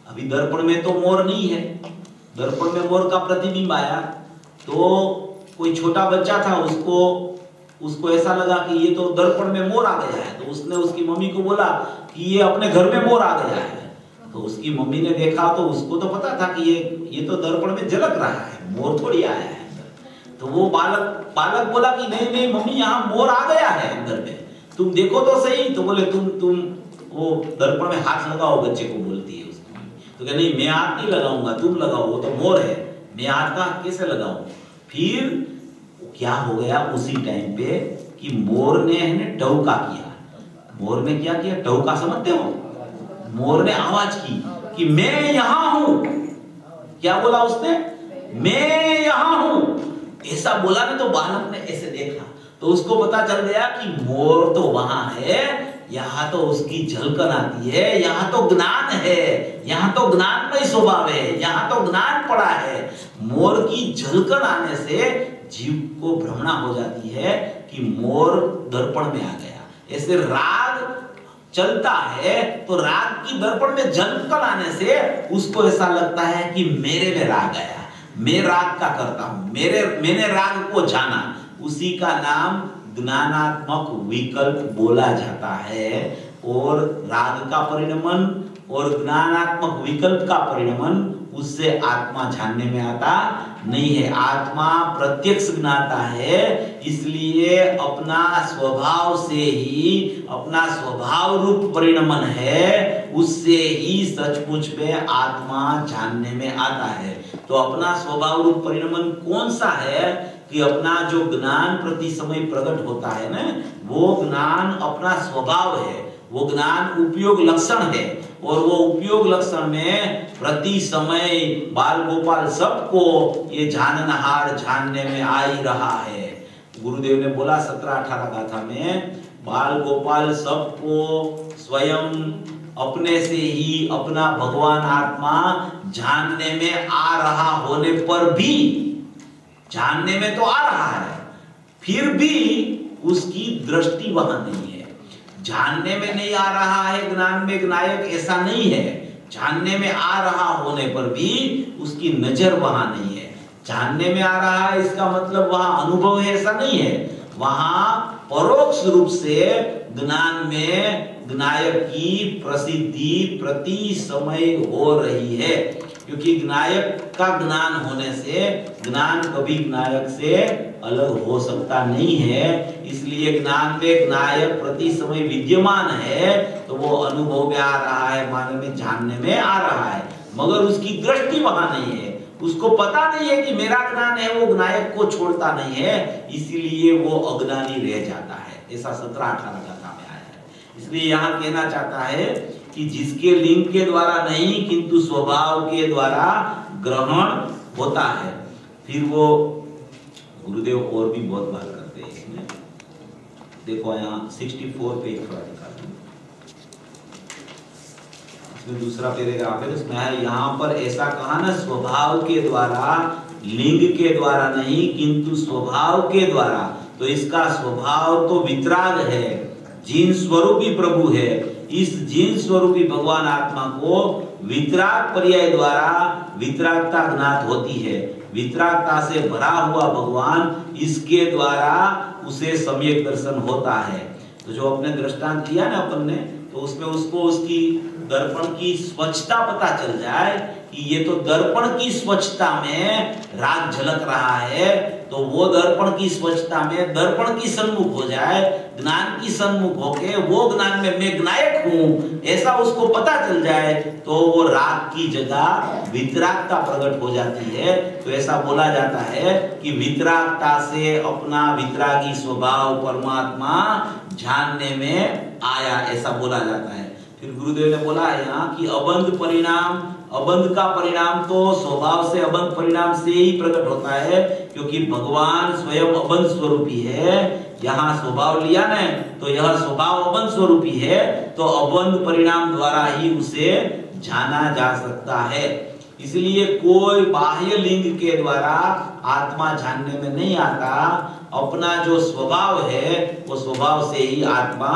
अभी दर्पण में तो मोर नहीं है, दर्पण में मोर का प्रतिबिंब आया, तो कोई छोटा बच्चा था, उसको ऐसा लगा कि ये तो दर्पण में मोर आ गया है। तो उसने उसकी मम्मी को बोला कि ये अपने घर में मोर आ गया है। तो उसकी मम्मी ने देखा, तो उसको तो पता था कि ये तो दर्पण में झलक रहा है, मोर थोड़ी आया है। तो वो बालक बोला कि नहीं नहीं मम्मी, यहाँ मोर आ गया है अंदर में, तुम देखो तो सही। तो बोले तुम वो दर्पण में हाथ लगाओ, बच्चे को बोलती है उसकी। तो कह नहीं, मैं हाथ नहीं लगाऊंगा, तुम लगाओ, वो तो मोर है, मैं हाथ का कैसे लगाऊं। फिर क्या हो गया उसी टाइम पे कि मोर ने टहुका किया। मोर ने क्या किया, टहुका समझते हो, मोर ने आवाज की कि मैं यहां हूं। क्या बोला उसने, मैं यहां हूं, ऐसा बोला ना। तो बालक ने ऐसे देखा, तो उसको पता चल गया कि मोर तो वहां है, यहाँ तो उसकी झलकन आती है, यहाँ तो ज्ञान है, यहाँ तो ज्ञानमय स्वभाव है, यहाँ तो ज्ञान पड़ा है। मोर की झलकन आने से जीव को भ्रमणा हो जाती है कि मोर दर्पण में आ गया। ऐसे राग चलता है, तो राग की दर्पण में झलकन आने से उसको ऐसा लगता है कि मेरे में राग आया, मैं राग का करता हूं, मैंने राग को जाना। उसी का नाम ज्ञानात्मक विकल्प बोला जाता है। और राग का परिणमन और ज्ञानात्मक विकल्प का परिणमन, उससे आत्मा जानने में आता नहीं है। आत्मा प्रत्यक्ष ज्ञाता है, इसलिए अपना स्वभाव से ही, अपना स्वभाव रूप परिणमन है, उससे ही सचमुच में आत्मा जानने में आता है। तो अपना स्वभाव रूप परिणमन कौन सा है कि अपना जो ज्ञान प्रति समय प्रकट होता है ना, वो ज्ञान अपना स्वभाव है, वो ज्ञान उपयोग लक्षण है। और वो उपयोग लक्षण में प्रति समय बाल गोपाल सबको ये जाननहार जानने में आ ही रहा है। गुरुदेव ने बोला 17-18 गाथा में, बाल गोपाल सबको स्वयं अपने से ही अपना भगवान आत्मा जानने में आ रहा होने पर भी, जानने में तो आ रहा है, फिर भी उसकी दृष्टि वहां नहीं है। जानने में नहीं आ रहा है, ज्ञान में ज्ञायक, ऐसा नहीं है। जानने में आ रहा होने पर भी उसकी नजर वहां नहीं है। जानने में आ रहा है इसका मतलब वहां अनुभव है, ऐसा नहीं है। वहां परोक्ष रूप से ज्ञान में ज्ञायक की प्रसिद्धि प्रति समय हो रही है, क्योंकि ज्ञायक का ज्ञान होने से ज्ञान कभी ज्ञायक से अलग हो सकता नहीं है। इसलिए ज्ञान में ज्ञायक प्रति समय विद्यमान है, तो वो अनुभव में आ रहा है, माने में जानने में आ रहा है, मगर उसकी दृष्टि वहां नहीं है। उसको पता नहीं है कि मेरा ज्ञान है, वो ज्ञायक को छोड़ता नहीं है, इसीलिए वो अज्ञानी रह जाता है। ऐसा 17-18 गाथा में आया है। इसलिए यहाँ कहना चाहता है कि जिसके लिंग के द्वारा नहीं किंतु स्वभाव के द्वारा ग्रहण होता है। फिर वो गुरुदेव और भी बहुत बात करते हैं इसमें। देखो यहाँ 64 पेज थोड़ा दिखा दूं, इसमें दूसरा पैराग्राफ है, उसमें है यहाँ पर ऐसा कहा ना, स्वभाव के द्वारा, लिंग के द्वारा नहीं किंतु स्वभाव के द्वारा। तो इसका स्वभाव तो वितराग है, जीन स्वरूपी प्रभु है। इस जीन स्वरूपी भगवान आत्मा को वितराग पर्याय द्वारा वितरागता ज्ञात होती है। वितरागता से भरा हुआ भगवान, इसके द्वारा उसे सम्यक दर्शन होता है। तो जो अपने दृष्टांत दिया ना अपन ने, तो उसमें उसको उसकी दर्पण की स्वच्छता पता चल जाए कि ये तो दर्पण की स्वच्छता में राग झलक रहा है, तो वो दर्पण की स्वच्छता में दर्पण की सन्मुख हो जाए, ज्ञान की सन्मुख होके वो ज्ञान में मैं ज्ञायक हूं, ऐसा उसको पता चल जाए, तो वो राग की जगह वितरागता प्रकट हो जाती है। तो ऐसा बोला जाता है कि वितरागता से अपना वितरागी स्वभाव परमात्मा जानने में आया, ऐसा बोला जाता है। फिर गुरुदेव ने बोला है यहाँ कि अबंध परिणाम, अबंध का परिणाम तो स्वभाव से अबंध परिणाम से ही प्रकट होता है, क्योंकि भगवान स्वयं अबंध स्वरूपी है। यहाँ स्वभाव लिया ना, तो यह स्वभाव अबंध स्वरूपी है, तो अबंध परिणाम द्वारा ही उसे जाना जा सकता है। इसलिए कोई बाह्य लिंग के द्वारा आत्मा जानने में नहीं आता, अपना जो स्वभाव है वो स्वभाव से ही आत्मा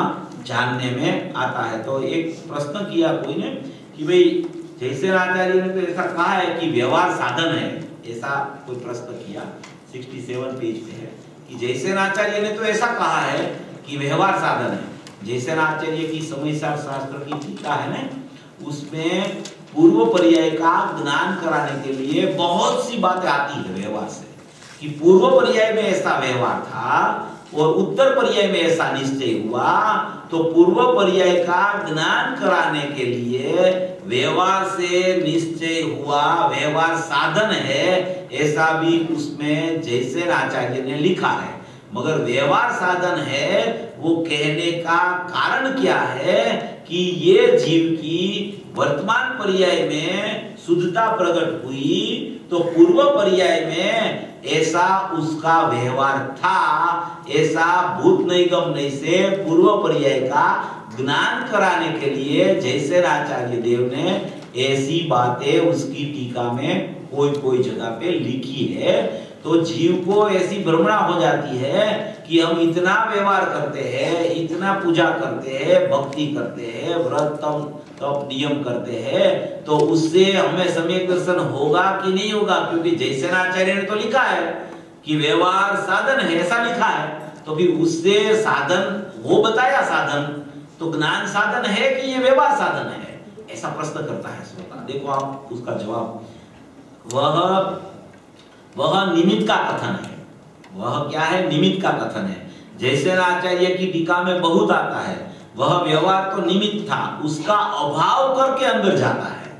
जानने में आता है। तो एक प्रश्न किया कोई ने कि भाई जैसे आचार्य ने तो ऐसा कहा है कि व्यवहार साधन है, ऐसा कोई प्रश्न किया, 67 पेज पे है कि जैसे आचार्य ने तो ऐसा कहा है कि व्यवहार साधन है। जैसे आचार्य की समयसार शास्त्र की टीका है ना, उसमें पूर्व पर्याय का ज्ञान कराने के लिए बहुत सी बातें आती है व्यवहार से, कि पूर्व पर्याय में ऐसा व्यवहार था और उत्तर पर्याय में ऐसा निश्चय हुआ, तो पूर्व पर्याय का ज्ञान कराने के लिए व्यवहार से निश्चय हुआ, व्यवहार साधन है, ऐसा भी उसमें जैसे आचार्य ने लिखा है। मगर व्यवहार साधन है वो कहने का कारण क्या है कि ये जीव की वर्तमान पर्याय में शुद्धता प्रकट हुई, तो पूर्व पर्याय में ऐसा उसका व्यवहार था, ऐसा भूत निगम नहीं से पूर्व पर्याय का ज्ञान कराने के लिए जैसे आचार्य देव ने ऐसी बातें उसकी टीका में कोई कोई जगह पे लिखी है। तो जीव को ऐसी भ्रमणा हो जाती है कि हम इतना व्यवहार करते हैं, इतना पूजा करते हैं, भक्ति करते हैं, व्रत तप नियम करते हैं, तो उससे हमें सम्यक दर्शन होगा कि नहीं होगा, क्योंकि जैसे आचार्य ने तो लिखा है कि व्यवहार साधन है, ऐसा लिखा है, तो फिर उससे साधन वो बताया साधन, तो ज्ञान साधन है कि ये व्यवहार साधन है, ऐसा प्रश्न करता है श्रोता। देखो आप उसका जवाब, वह निमित्त का कथन है। वह क्या है? निमित्त का कथन है। जैसे आचार्य की टीका में बहुत आता है, वह व्यवहार तो निमित्त था, उसका अभाव करके अंदर जाता है।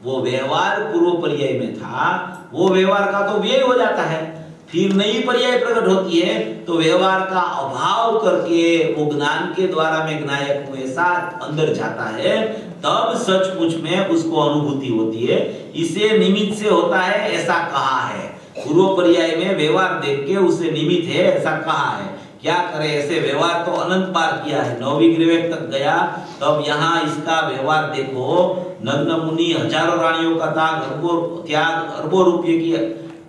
वो व्यवहार पूर्व पर्याय में था, वो व्यवहार का तो व्यय हो जाता है, फिर नई पर्याय प्रकट होती है, तो व्यवहार का अभाव करके वो ज्ञान के द्वारा में ज्ञायक हुए साथ अंदर जाता है, तब सचमुच में उसको अनुभूति होती है। इसे निमित्त से होता है ऐसा कहा है, पूर्व पर्याय में व्यवहार देख के उसे निमित्त है ऐसा कहा है। क्या करे, ऐसे व्यवहार तो अनंत बार किया है। 9वीं ग्रेवेक तक गया, तब यहाँ इसका व्यवहार देखो। नग्न मुनि हजारों रानियों का त्याग, अरबों रुपये की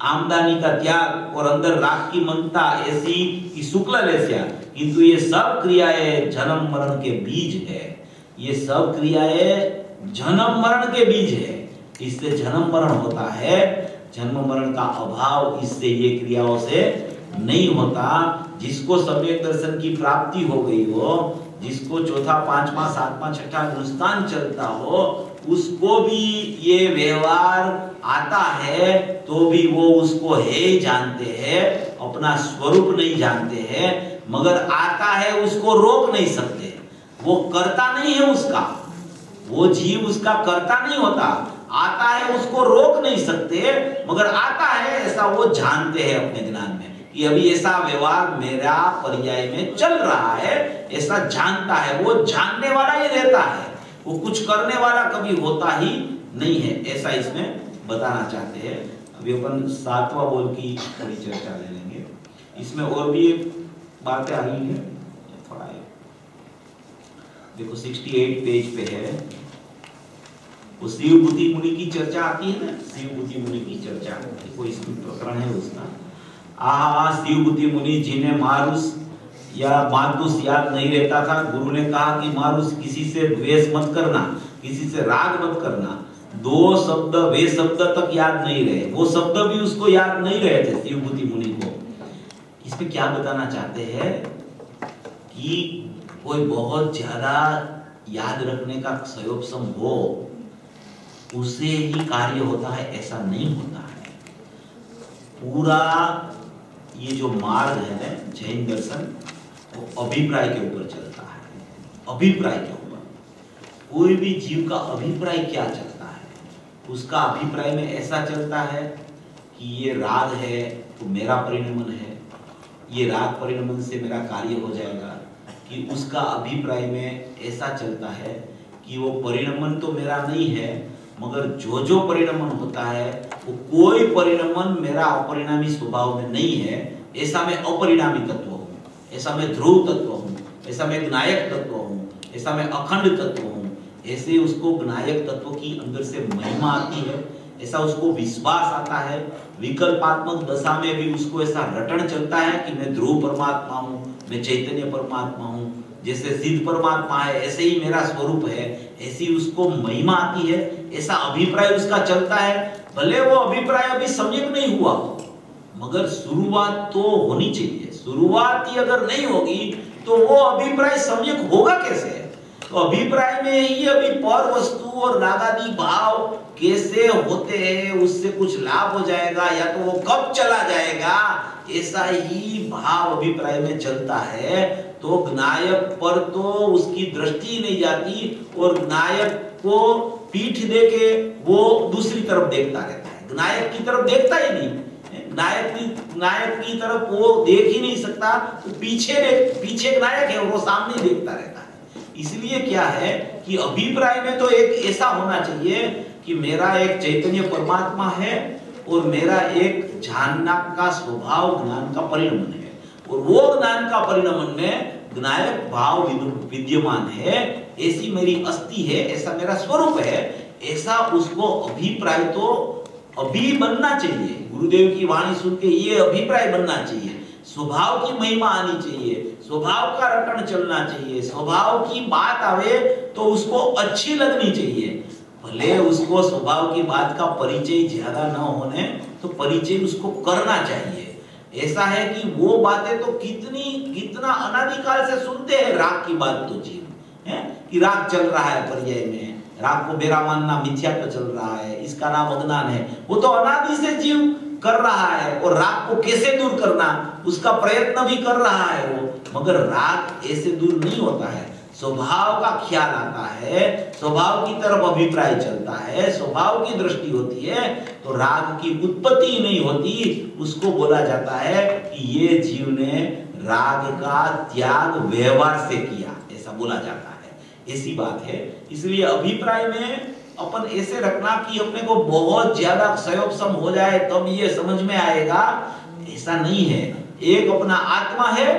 आमदनी का त्याग, और अंदर राग की ममता ऐसी कि शुक्ल लेस्या, किंतु ये सब क्रियाएं जन्म मरण के बीज है। ये सब क्रियाएं जन्म मरण के बीज है। इससे जन्म मरण होता है, जन्म मरण का अभाव इससे, ये क्रियाओं से नहीं होता। जिसको सम्यक दर्शन की प्राप्ति हो गई हो, जिसको चौथा, पांचवा, सातवां, छठा गुणस्थान चलता हो, उसको भी ये व्यवहार आता है, तो भी वो उसको है जानते हैं, अपना स्वरूप नहीं जानते हैं, मगर आता है उसको रोक नहीं सकते। वो करता नहीं है उसका, वो जीव उसका करता नहीं होता, आता है उसको रोक नहीं सकते, मगर आता है ऐसा वो जानते हैं अपने ज्ञान में कि अभी ऐसा व्यवहार मेरा पर्याय में चल रहा है, ऐसा जानता है। वो जानने वाला ही रहता है, वो कुछ करने वाला कभी होता ही नहीं है, ऐसा इसमें बताना चाहते हैं। अभी अपन 7वां बोल की थोड़ी चर्चा ले लेंगे। इसमें और भी बातें आ रही है, थोड़ा देखो 68 पेज पे है, वो शिव बुद्धि मुनि की चर्चा आती है ना, शिव बुद्धि मुनि की चर्चा, देखो इसमें प्रकरण है उसका। शिव बुद्धि मुनि जिन्हें मारुस या मातुस याद नहीं रहता था, गुरु ने कहा कि मारुस किसी से द्वेष मत करना, किसी से राग मत करना। 2 शब्द, वे शब्द तक याद नहीं रहे, वो शब्द भी उसको याद नहीं रहे थे शिव बुद्धि मुनि को। इसमें क्या बताना चाहते हैं कि कोई बहुत ज्यादा याद रखने का संयोग हो, उसे ही कार्य होता है, ऐसा नहीं होता है। पूरा ये जो मार्ग है ना जैन दर्शन, वो अभिप्राय के ऊपर चलता है। अभिप्राय के ऊपर, कोई भी जीव का अभिप्राय क्या चलता है, उसका अभिप्राय में ऐसा चलता है कि ये राग है तो मेरा परिणमन है, ये राग परिणमन से मेरा कार्य हो जाएगा, कि उसका अभिप्राय में ऐसा चलता है कि वो परिणमन तो मेरा नहीं है, मगर जो जो परिणमन होता है वो कोई परिणमन मेरा अपरिणामी स्वभाव में नहीं है। ऐसा मैं अपरिणामी तत्व हूँ, ऐसा मैं ध्रुव तत्व हूँ, ऐसा मैं ज्ञायक तत्व हूँ, ऐसा मैं अखंड तत्व हूँ। ऐसे उसको ज्ञायक तत्व की अंदर से महिमा आती है, ऐसा उसको विश्वास आता है। विकल्पात्मक दशा में भी उसको ऐसा रटन चलता है कि मैं ध्रुव परमात्मा हूँ, मैं चैतन्य परमात्मा हूँ, जैसे सिद्ध परमात्मा है ऐसे ही मेरा स्वरूप है, ऐसी उसको महिमा आती है, ऐसा अभिप्राय उसका चलता है। भले वो अभिप्राय अभी सम्यक नहीं हुआ हो, मगर शुरुआत तो होनी चाहिए। शुरुआत ही अगर नहीं होगी तो वो अभिप्राय सम्यक होगा कैसे? तो अभिप्राय में ही अभी पर वस्तु और रागादि भाव कैसे होते हैं, उससे कुछ लाभ हो जाएगा या तो वो कब चला जाएगा, ऐसा ही भाव अभिप्राय में चलता है। तो ज्ञायक पर तो उसकी दृष्टि नहीं जाती, और ज्ञायक को पीठ देके वो दूसरी तरफ देखता रहता है, ज्ञायक की तरफ देखता ही नहीं। नायक की तरफ वो देख ही नहीं सकता, तो पीछे नायक है, वो सामने देखता रहता है। इसलिए क्या है कि अभिप्राय में तो एक ऐसा होना चाहिए कि मेरा एक चैतन्य परमात्मा है और मेरा एक जानना का स्वभाव ज्ञान का परिणमन है, और वो ज्ञान का परिणमन में ज्ञायक भाव विद्यमान है, ऐसी मेरी अस्थि है, ऐसा मेरा स्वरूप है, ऐसा उसको अभिप्राय तो अभी बनना चाहिए। गुरुदेव की वाणी सुन के ये अभिप्राय बनना चाहिए, स्वभाव की महिमा आनी चाहिए, स्वभाव का रटन चलना चाहिए, स्वभाव की बात आवे तो उसको अच्छी लगनी चाहिए। भले उसको स्वभाव की बात का परिचय ज्यादा न होने तो परिचय उसको करना चाहिए। ऐसा है कि वो बातें तो कितना अनादिकाल से सुनते हैं राग की बात, तो जीव है कि राग चल रहा है पर्याय में, राग को बेरा मानना मिथ्यात्व चल रहा है, इसका नाम अज्ञान है। वो तो अनादि से जीव कर रहा है, और राग को कैसे दूर करना उसका प्रयत्न भी कर रहा है वो, मगर राग ऐसे दूर नहीं होता है। स्वभाव का ख्याल आता है, स्वभाव की तरफ अभिप्राय चलता है, स्वभाव की दृष्टि होती है, तो राग की उत्पत्ति नहीं होती। उसको बोला जाता है कि ये जीव ने राग का त्याग व्यवहार से किया, ऐसा बोला जाता है। ऐसी बात है। इसलिए अभिप्राय में अपन ऐसे रखना कि अपने को बहुत ज्यादा संयोग हो जाए तब ये समझ में आएगा, ऐसा नहीं है। एक अपना आत्मा है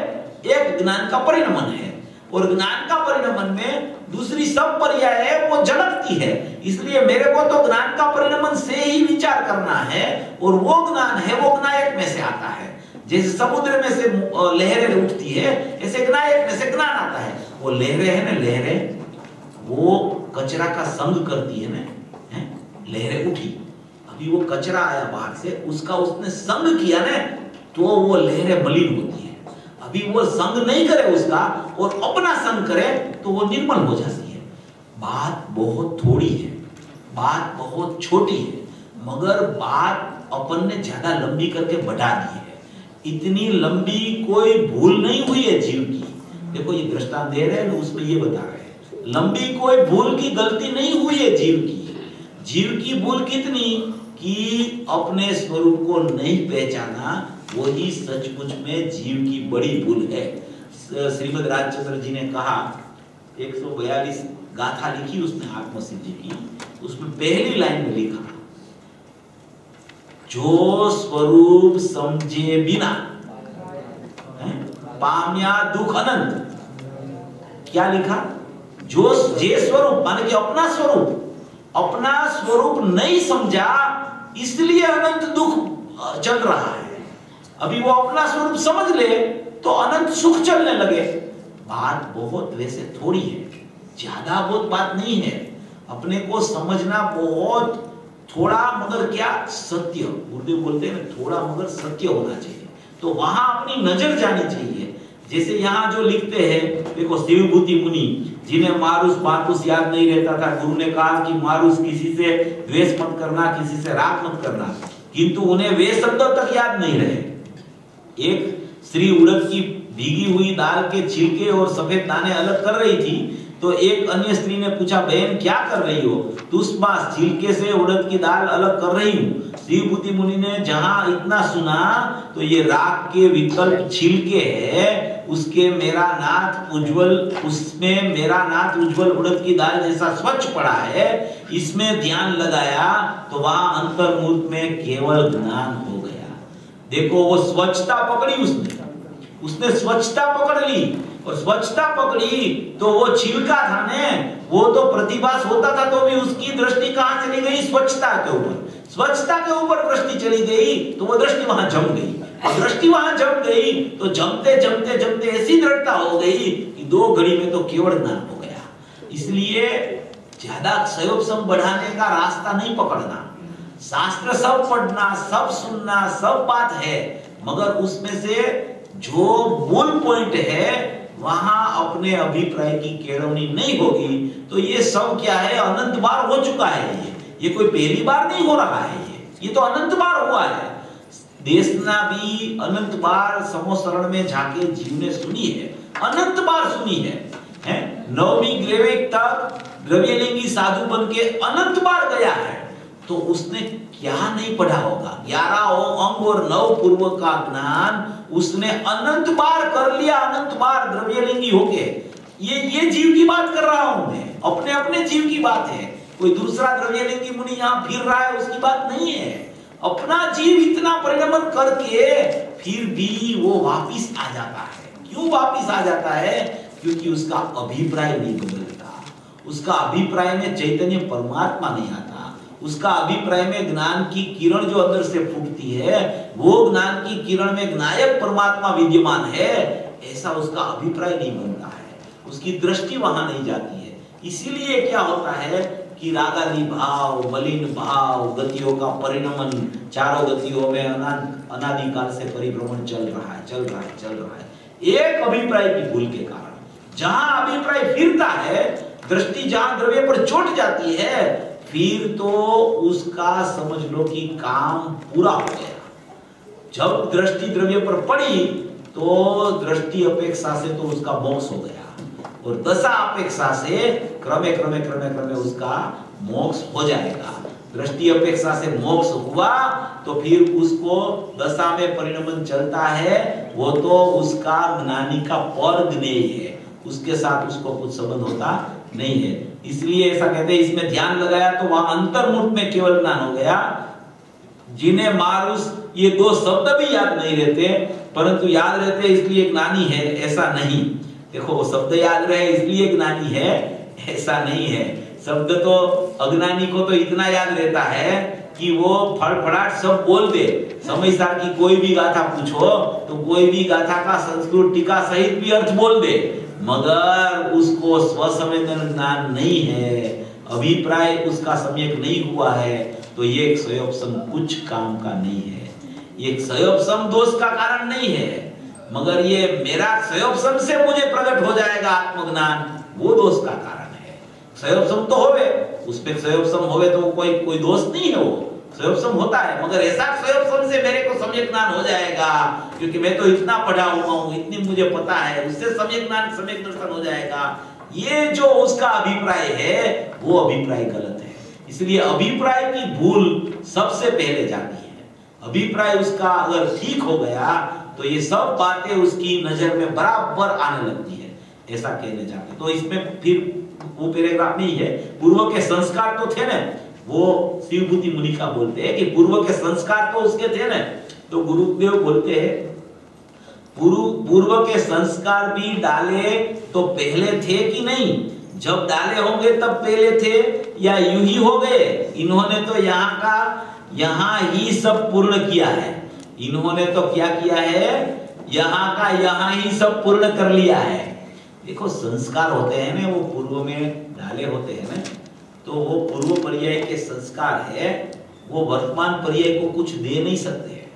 एक ज्ञान का परिणमन है, और ज्ञान का परिणमन में दूसरी सब पर्याय है वो झलकती है। इसलिए मेरे को तो ज्ञान का परिणमन से ही विचार करना है, और वो ज्ञान है वो ज्ञायक में से आता है। जैसे समुद्र में से लहरें उठती है, ऐसे ज्ञायक में से ज्ञान आता है। वो लहरें है ना, लहरें वो कचरा का संग करती है ना, लहरें उठी, अभी वो कचरा आया बाहर से, उसका उसने संग किया ना, तो वो लहरें मलिन होती है। अभी वो संग नहीं करे उसका और अपना संग करे तो वो निर्मल हो जाती है। बात बहुत थोड़ी है, बात बहुत छोटी है, मगर बात अपन ने ज्यादा लंबी करके बढ़ा दी है। इतनी लंबी कोई भूल नहीं हुई है जीव की। देखो ये दृष्टांत दे रहे हैं, उसमें ये बता रहे हैं, लंबी कोई भूल की गलती नहीं हुई है जीव की। जीव की भूल कितनी कि अपने स्वरूप को नहीं पहचाना, वही सचमुच में जीव की बड़ी भूल है। श्रीमद् राजचंद्र जी ने कहा, 142 गाथा लिखी उसने आत्मसिद्धि की, उसमें पहली लाइन में लिखा, जो स्वरूप समझे बिना पाम्या दुख अनंत। क्या लिखा? जो जे स्वरूप माने कि अपना स्वरूप नहीं समझा, इसलिए अनंत दुख चल रहा है। अभी वो अपना स्वरूप समझ ले तो अनंत सुख चलने लगे। बात बहुत वैसे थोड़ी है, ज्यादा बहुत बात नहीं है। अपने को समझना बहुत थोड़ा मगर क्या सत्य, उर्दू बोलते हैं ना, थोड़ा मगर सत्य होना चाहिए। तो वहां अपनी नजर जानी चाहिए। जैसे यहाँ जो लिखते हैं, देखो शिवभूति मुनि जिन्हें मारुस पारुस याद नहीं रहता था, गुरु ने कहा कि मारुस किसी से द्वेष मत करना, किसी से राग मत करना, किंतु उन्हें वे शब्द तक याद नहीं रहे। एक स्त्री उड़द की भीगी हुई दाल के छिलके और सफेद दाने अलग कर रही थी, तो एक अन्य स्त्री ने पूछा, बहन क्या कर रही हो? तुष्पास छिलके से उड़द की दाल अलग कर रही हूँ। शिवभूति मुनि ने जहां इतना सुना तो ये राग के विकल्प छिलके है, उसमें मेरा नाथ उज्जवल उड़द की दाल जैसा स्वच्छ पड़ा है, इसमें ध्यान लगाया तो वहां अंतर्मुख में केवल ज्ञान हो गया। देखो वो स्वच्छता पकड़ी उसने स्वच्छता पकड़ ली, और स्वच्छता पकड़ी तो वो छिलका था ने, वो तो प्रतिभास होता था तो भी उसकी दृष्टि कहां चली गई? स्वच्छता के ऊपर। स्वच्छता के ऊपर दृष्टि चली गई तो वो दृष्टि वहां जम गई, और दृष्टि वहां जम गई तो जमते जमते जमते ऐसी दृढ़ता हो गई कि 2 घड़ी में तो केवल ज्ञान हो गया। इसलिए ज्यादा संयोग बढ़ाने का रास्ता नहीं पकड़ना। शास्त्र सब पढ़ना, सब सुनना, सब बात है, मगर उसमें से जो मूल पॉइंट है वहां अपने अभिप्राय की केड़वनी नहीं होगी। तो ये सब क्या है? अनंत बार हो चुका है। ये कोई पहली बार नहीं हो रहा है, ये तो अनंत बार हुआ है। देशना भी अनंत बार समोसरण में जाके जीव ने सुनी है, अनंत बार सुनी है? नवमी ग्रेविक तक द्रव्यलिंगी साधु बन के अनंत बार गया है, तो उसने क्या नहीं पढ़ा होगा? 11 अंग और 9 पूर्व का ज्ञान उसने अनंत बार कर लिया, अनंत बार द्रव्यलिंगी होके। ये जीव की बात कर रहा हूं मैं, अपने अपने जीव की बात है। कोई दूसरा द्रव्यलिंगी मुनि यहाँ फिर रहा है उसकी बात नहीं है। अपना जीव इतना परिणमन करके फिर भी वो वापिस आ जाता है। क्यों वापिस आ जाता है? क्योंकि उसका अभिप्राय नहीं बदलता, उसका अभिप्राय में चैतन्य परमात्मा नहीं आता, उसका अभिप्राय में ज्ञान की किरण जो अंदर से फूटती है, वो ज्ञान की किरण में ज्ञायक परमात्मा विद्यमान है, ऐसा उसका अभिप्राय नहीं बनता है, उसकी दृष्टि वहां नहीं जाती है। इसीलिए क्या होता है कि रागादि भाव, मलिन भाव, गतियों का परिणमन चारों गतियों में अनादिकाल से परिभ्रमण चल रहा है एक अभिप्राय की भूल के कारण। जहां अभिप्राय फिरता है, दृष्टि जहां द्रव्य पर चोट जाती है, फिर तो उसका समझ लो कि काम पूरा हो गया। जब दृष्टि द्रव्य पर पड़ी तो दृष्टि अपेक्षा से तो उसका मोक्ष हो गया, और दशा अपेक्षा से क्रमे उसका मोक्ष हो जाएगा। दृष्टि अपेक्षा से मोक्ष हुआ तो फिर उसको दशा में परिणमन चलता है, वो तो उसका ज्ञानी का पर ज्ञेय है, उसके साथ उसको कुछ संबंध होता नहीं है। इसलिए ऐसा कहते हैं, इसमें ध्यान लगाया तो वहां अंतर्मुख में केवल ज्ञान हो गया, जिन्हें मारुस, ये दो शब्द भी याद नहीं रहते, परंतु याद रहते इसलिए ज्ञानी है, ऐसा नहीं। देखो वो शब्द याद रहे इसलिए ज्ञानी है, ऐसा नहीं है। शब्द तो अज्ञानी को तो इतना याद रहता है कि वो फड़फड़ाट सब बोल दे। समय सार की कोई भी गाथा पूछो तो कोई भी गाथा का संस्कृत टीका सहित भी अर्थ बोल दे, मगर उसको स्वसंवेदन ज्ञान नहीं है, अभिप्राय उसका सम्यक नहीं हुआ है, तो ये क्षयोपशम कुछ काम का नहीं है। ये क्षयोपशम दोष का कारण नहीं है, मगर ये मेरा क्षयोपशम से मुझे प्रकट हो जाएगा आत्मज्ञान, वो दोष का कारण है। क्षयोपशम तो होवे, उसमें क्षयोपशम होवे तो कोई दोष नहीं है, वो क्षयोपशम होता है, मगर ऐसा क्षयोपशम से मेरे को सम्यक ज्ञान हो जाएगा क्योंकि मैं तो इतना पढ़ा हुआ हूँ, इतनी मुझे पता है, उससे सम्यक ज्ञान सम्यक दर्शन हो जाएगा। ये जो उसका अभिप्राय है वो अभिप्राय गलत है। इसलिए अभिप्राय की भूल सबसे पहले जाती है। अभिप्राय उसका अगर ठीक हो गया तो ये सब बातें उसकी नजर में बराबर आने लगती है, ऐसा कहने जाते। तो इसमें फिर वो पैराग्राफ नहीं है, पूर्व के संस्कार तो थे ना, वो शिवभूति मुनि का बोलते हैं कि पूर्व के संस्कार तो उसके थे ना, तो गुरुदेव बोलते हैं पूर्व के संस्कार भी डाले तो पहले थे कि नहीं, जब डाले होंगे तब पहले थे या यूं ही हो गए। इन्होंने तो यहाँ ही सब पूर्ण किया है, इन्होंने तो क्या किया है, यहाँ का यहाँ ही सब पूर्ण कर लिया है। देखो संस्कार होते हैं ना, वो पूर्व में डाले होते हैं ना, तो वो पूर्व पर्याय के संस्कार है, वो वर्तमान पर्याय को कुछ दे नहीं सकते हैं,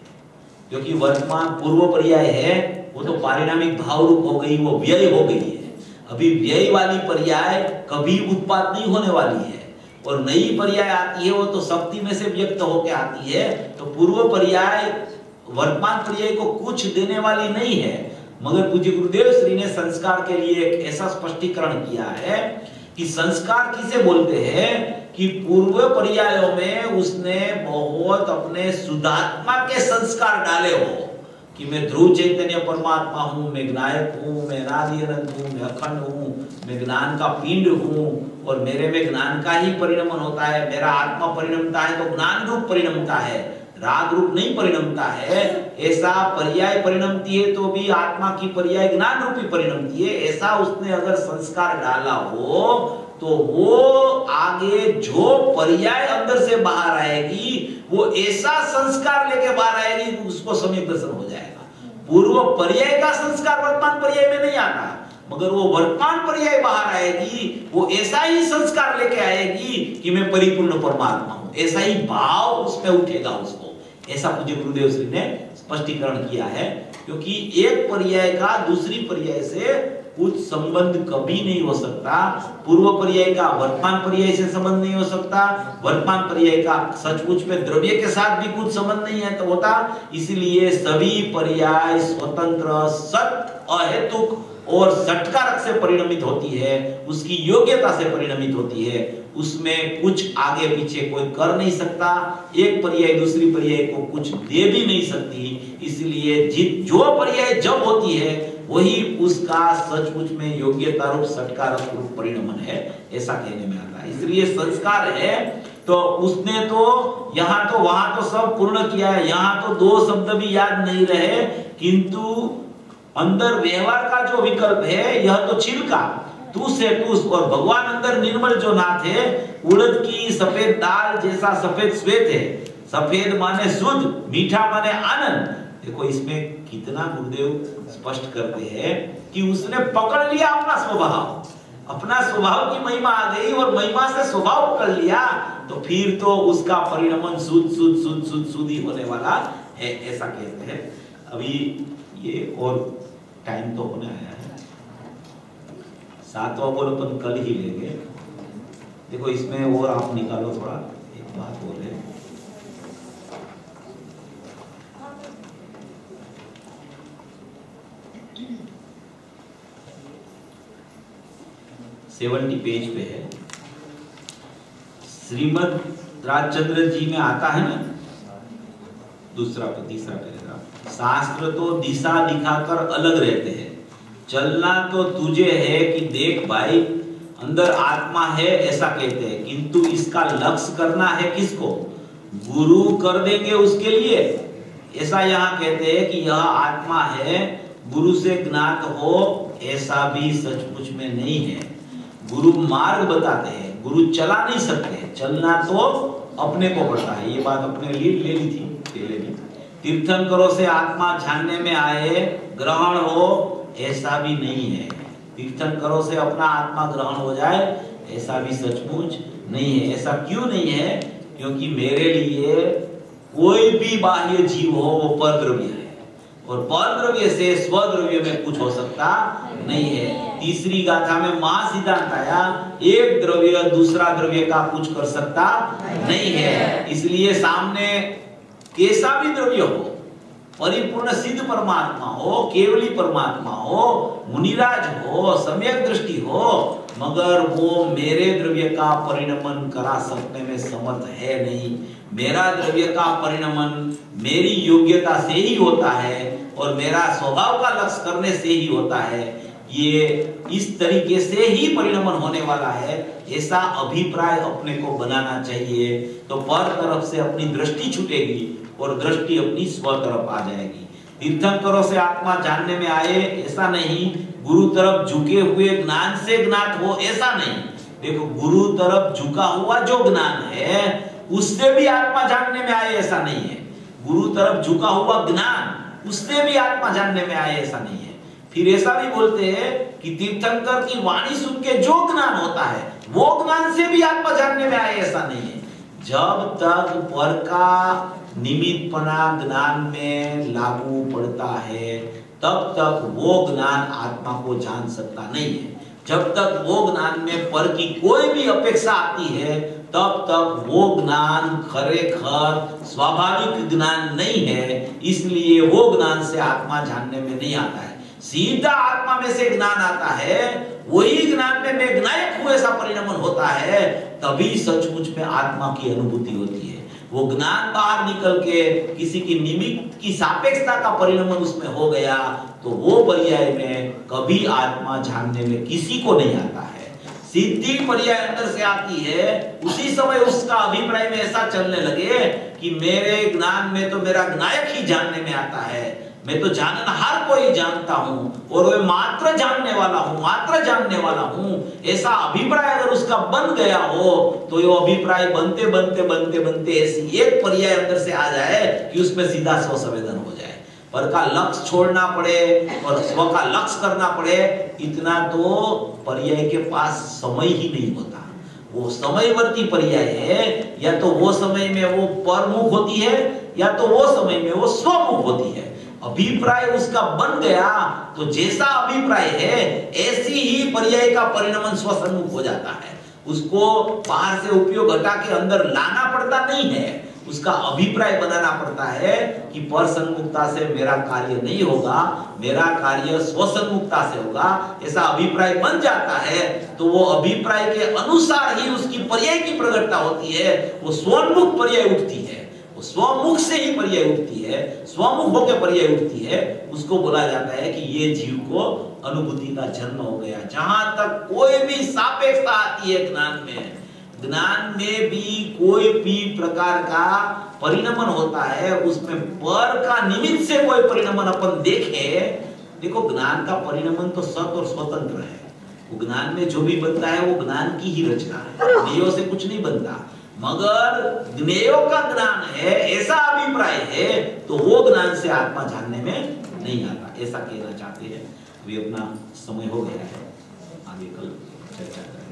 क्योंकि वर्तमान पूर्व पर्याय है, वो तो पारिणामिक भाव रूप हो गई, वो व्यय हो गई है। अभी व्यय वाली पर्याय कभी उत्पाद नहीं होने वाली है, और नई पर्याय आती है वो तो शक्ति में से व्यक्त होकर आती है। तो पूर्व पर्याय वर्तमान पर्याय को कुछ देने वाली नहीं है, मगर पूज्य गुरुदेव श्री ने संस्कार के लिए एक ऐसा स्पष्टीकरण किया है कि संस्कार किसे बोलते हैं कि पूर्व पर्यायों में उसने बहुत अपने शुद्धात्मा के संस्कार डाले हो कि मैं ध्रुव चैतन्य परमात्मा हूँ, मैं ज्ञायक हूँ, मैं अनादि अनंत हूँ, मैं अखंड हूँ, मैं ज्ञान का पिंड हूँ और मेरे में ज्ञान का ही परिणमन होता है, मेरा आत्मा परिणमता है तो ज्ञान रूप परिणमता है, राग रूप नहीं परिणमता है। ऐसा पर्याय परिणमती है तो भी आत्मा की पर्याय ज्ञान रूपी परिणमती है। ऐसा उसने अगर संस्कार डाला हो तो वो आगे जो पर्याय अंदर से बाहर आएगी वो ऐसा संस्कार लेके बाहर आएगी, उसको सम्यक दर्शन हो जाएगा। पूर्व पर्याय का संस्कार वर्तमान पर्याय में नहीं आता, मगर वो वर्तमान पर्याय बाहर आएगी, वो ऐसा ही संस्कार लेके आएगी कि मैं परिपूर्ण परमात्मा हूं, ऐसा ही भाव उसमें उठेगा उसको। ऐसा पूज्य गुरुदेव श्री ने स्पष्टीकरण किया है, क्योंकि एक पर्याय का दूसरी पर्याय से कुछ संबंध कभी नहीं हो सकता। पूर्व पर्याय का वर्तमान पर्याय से संबंध नहीं हो सकता, वर्तमान पर्याय का सचमुच में द्रव्य के साथ भी कुछ संबंध नहीं है तो होता। इसलिए सभी पर्याय स्वतंत्र, सत, अहेतुक और सटकारक से परिणमित होती है, उसकी योग्यता से परिणमित होती है, उसमें कुछ आगे पीछे कोई कर नहीं सकता, एक पर्याय दूसरी पर्याय को कुछ दे भी नहीं सकती। इसलिए जो पर्याय जब होती है वही उसका सचमुच में योग्यता रूप सटकारक रूप परिणमन है, ऐसा कहने में आता है। इसलिए संस्कार है तो उसने तो यहाँ तो वहां तो सब पूर्ण किया है, यहाँ तो दो शब्द भी याद नहीं रहे, किंतु अंदर व्यवहार का जो विकल्प है यह तो छिलका तू से तूस, और भगवान अंदर निर्मल जो नाथ है, उड़द की सफेद दाल जैसा सफेद श्वेत है। सफेद माने शुद्ध, मीठा माने आनंद। देखो इसमें कितना गुरुदेव स्पष्ट करते हैं कि उसने पकड़ लिया अपना स्वभाव, अपना स्वभाव की महिमा आ गई और महिमा से स्वभाव पकड़ लिया, तो फिर तो उसका परिणमन शुद्ध शुद्ध शुद्ध शुद्ध शुद्ध ही होने वाला है, ऐसा कहते हैं। अभी ये और टाइम तो होने आया है, 7वां बोल अपन कल ही लेंगे। देखो इसमें और आप निकालो थोड़ा, एक बात और है, सेवेंटी पेज पे है, श्रीमद राजचंद्र जी में आता है ना, तीसरा पैराग्राफ, शास्त्र तो दिशा दिखाकर अलग रहते हैं, चलना तो तुझे है कि देख भाई अंदर आत्मा है ऐसा कहते हैं, किंतु इसका लक्ष्य करना है किसको, गुरु कर देंगे उसके लिए, ऐसा यहाँ कहते हैं कि यह आत्मा है, गुरु से ज्ञात हो, ऐसा भी सचमुच में नहीं है। गुरु मार्ग बताते हैं, गुरु चला नहीं सकते, चलना तो अपने को पड़ता है। ये बात अपने लिए ले ली थी पहले भी। तीर्थन करो से आत्मा जानने में आए, ग्रहण हो, ऐसा भी नहीं है। तीर्थन करो से अपना आत्मा ग्रहण हो जाए, ऐसा भी सचमुच नहीं है। ऐसा क्यों नहीं है? क्योंकि मेरे लिए कोई भी बाह्य जीव हो वो परद्रव्य है, और परद्रव्य से स्वद्रव्य में कुछ हो सकता नहीं है। तीसरी गाथा में महासिद्धांत आया, एक द्रव्य दूसरा द्रव्य का कुछ कर सकता नहीं है। इसलिए सामने कैसा भी द्रव्य हो, परिपूर्ण सिद्ध परमात्मा हो, केवली परमात्मा हो, मुनिराज हो, सम्यक दृष्टि हो, मगर वो मेरे द्रव्य का परिणमन करा सकने में समर्थ है नहीं। मेरा द्रव्य का परिणमन मेरी योग्यता से ही होता है और मेरा स्वभाव का लक्ष्य करने से ही होता है। ये इस तरीके से ही परिणमन होने वाला है, ऐसा अभिप्राय अपने को बनाना चाहिए। तो पर तरफ से अपनी दृष्टि छूटेगी और दृष्टि अपनी स्व तरफ आ जाएगी। तीर्थंकरों से आत्मा जानने में आए, ऐसा नहीं। गुरु तरफ झुके हुए ज्ञान से ज्ञात हो, ऐसा नहीं। देखो, गुरु तरफ झुका हुआ जो ज्ञान है उससे भी आत्मा जानने में आए, ऐसा नहीं है। गुरु तरफ झुका हुआ ज्ञान, उससे भी आत्मा जानने में आए, ऐसा नहीं है। फिर ऐसा भी बोलते हैं कि तीर्थंकर की वाणी सुन के जो ज्ञान होता है वो ज्ञान से भी आत्मा जानने में आए, ऐसा नहीं है। जब तक पर का निमित्तपना ज्ञान में लागू पड़ता है, तब तक वो ज्ञान आत्मा को जान सकता नहीं है। जब तक वो ज्ञान में पर की कोई भी अपेक्षा आती है, तब तक वो ज्ञान खरेखर स्वाभाविक ज्ञान नहीं है। इसलिए वो ज्ञान से आत्मा जानने में नहीं आता है। सीधा आत्मा में से ज्ञान आता है, वही ज्ञान में मैं ज्ञायक हूं ऐसा परिणमन होता है, तभी सचमुच में आत्मा की अनुभूति होती है। वो ज्ञान बाहर निकल के किसी की निमित्त की सापेक्षता का परिणमन उसमें हो गया, तो वो पर्याय में कभी आत्मा जानने में किसी को नहीं आता है। सिद्धि पर्याय अंदर से आती है, उसी समय उसका अभिप्राय में ऐसा चलने लगे कि मेरे ज्ञान में तो मेरा ज्ञायक ही जानने में आता है, मैं तो जानना हर कोई जानता हूं और मैं मात्र जानने वाला हूं, मात्र जानने वाला हूं। ऐसा अभिप्राय अगर उसका बन गया हो, तो ये अभिप्राय बनते बनते बनते बनते ऐसी एक पर्याय अंदर से आ जाए कि उसमें सीधा स्व संवेदन हो जाए। पर का लक्ष्य छोड़ना पड़े और स्व का लक्ष्य करना पड़े, इतना तो पर्याय के पास समय ही नहीं होता। वो समयवर्ती पर्याय है, या तो वो समय में वो परमुख होती है, या तो वो समय में वो स्वमुख होती है। अभिप्राय उसका बन गया तो जैसा अभिप्राय है ऐसी ही पर्याय का परिणमन स्वसन्मुख हो जाता है। उसको बाहर से उपयोग हटा के अंदर लाना पड़ता नहीं है, उसका अभिप्राय बनाना पड़ता है कि पर सन्मुखता से मेरा कार्य नहीं होगा, मेरा कार्य स्वसन्मुखता से होगा। ऐसा अभिप्राय बन जाता है तो वो अभिप्राय के अनुसार ही उसकी पर्याय की प्रकटता होती है। वो स्वोन्मुख पर्याय उठती है, वो स्वमुख से ही पर्याय उठती है, स्वमुख होकर पर्याय उठती है। उसको बोला जाता है कि ये जीव को अनुभूति का जन्म हो गया। जहां तक कोई भी सापेक्षता आती है ज्ञान में भी कोई भी प्रकार का परिणमन होता है, उसमें पर का निमित्त से कोई परिणमन अपन देखे। देखो, ज्ञान का परिणमन तो सत और स्वतंत्र है। वो ज्ञान में जो भी बनता है वो ज्ञान की ही रचना है, ज्ञेयों से कुछ नहीं बनता। मगर ज्ञेयों का ज्ञान है, ऐसा अभिप्राय है, तो वो ज्ञान से आत्मा जानने में नहीं आता, ऐसा कहना चाहते हैं। अभी अपना समय हो गया है, आगे कल चर्चा करेंगे।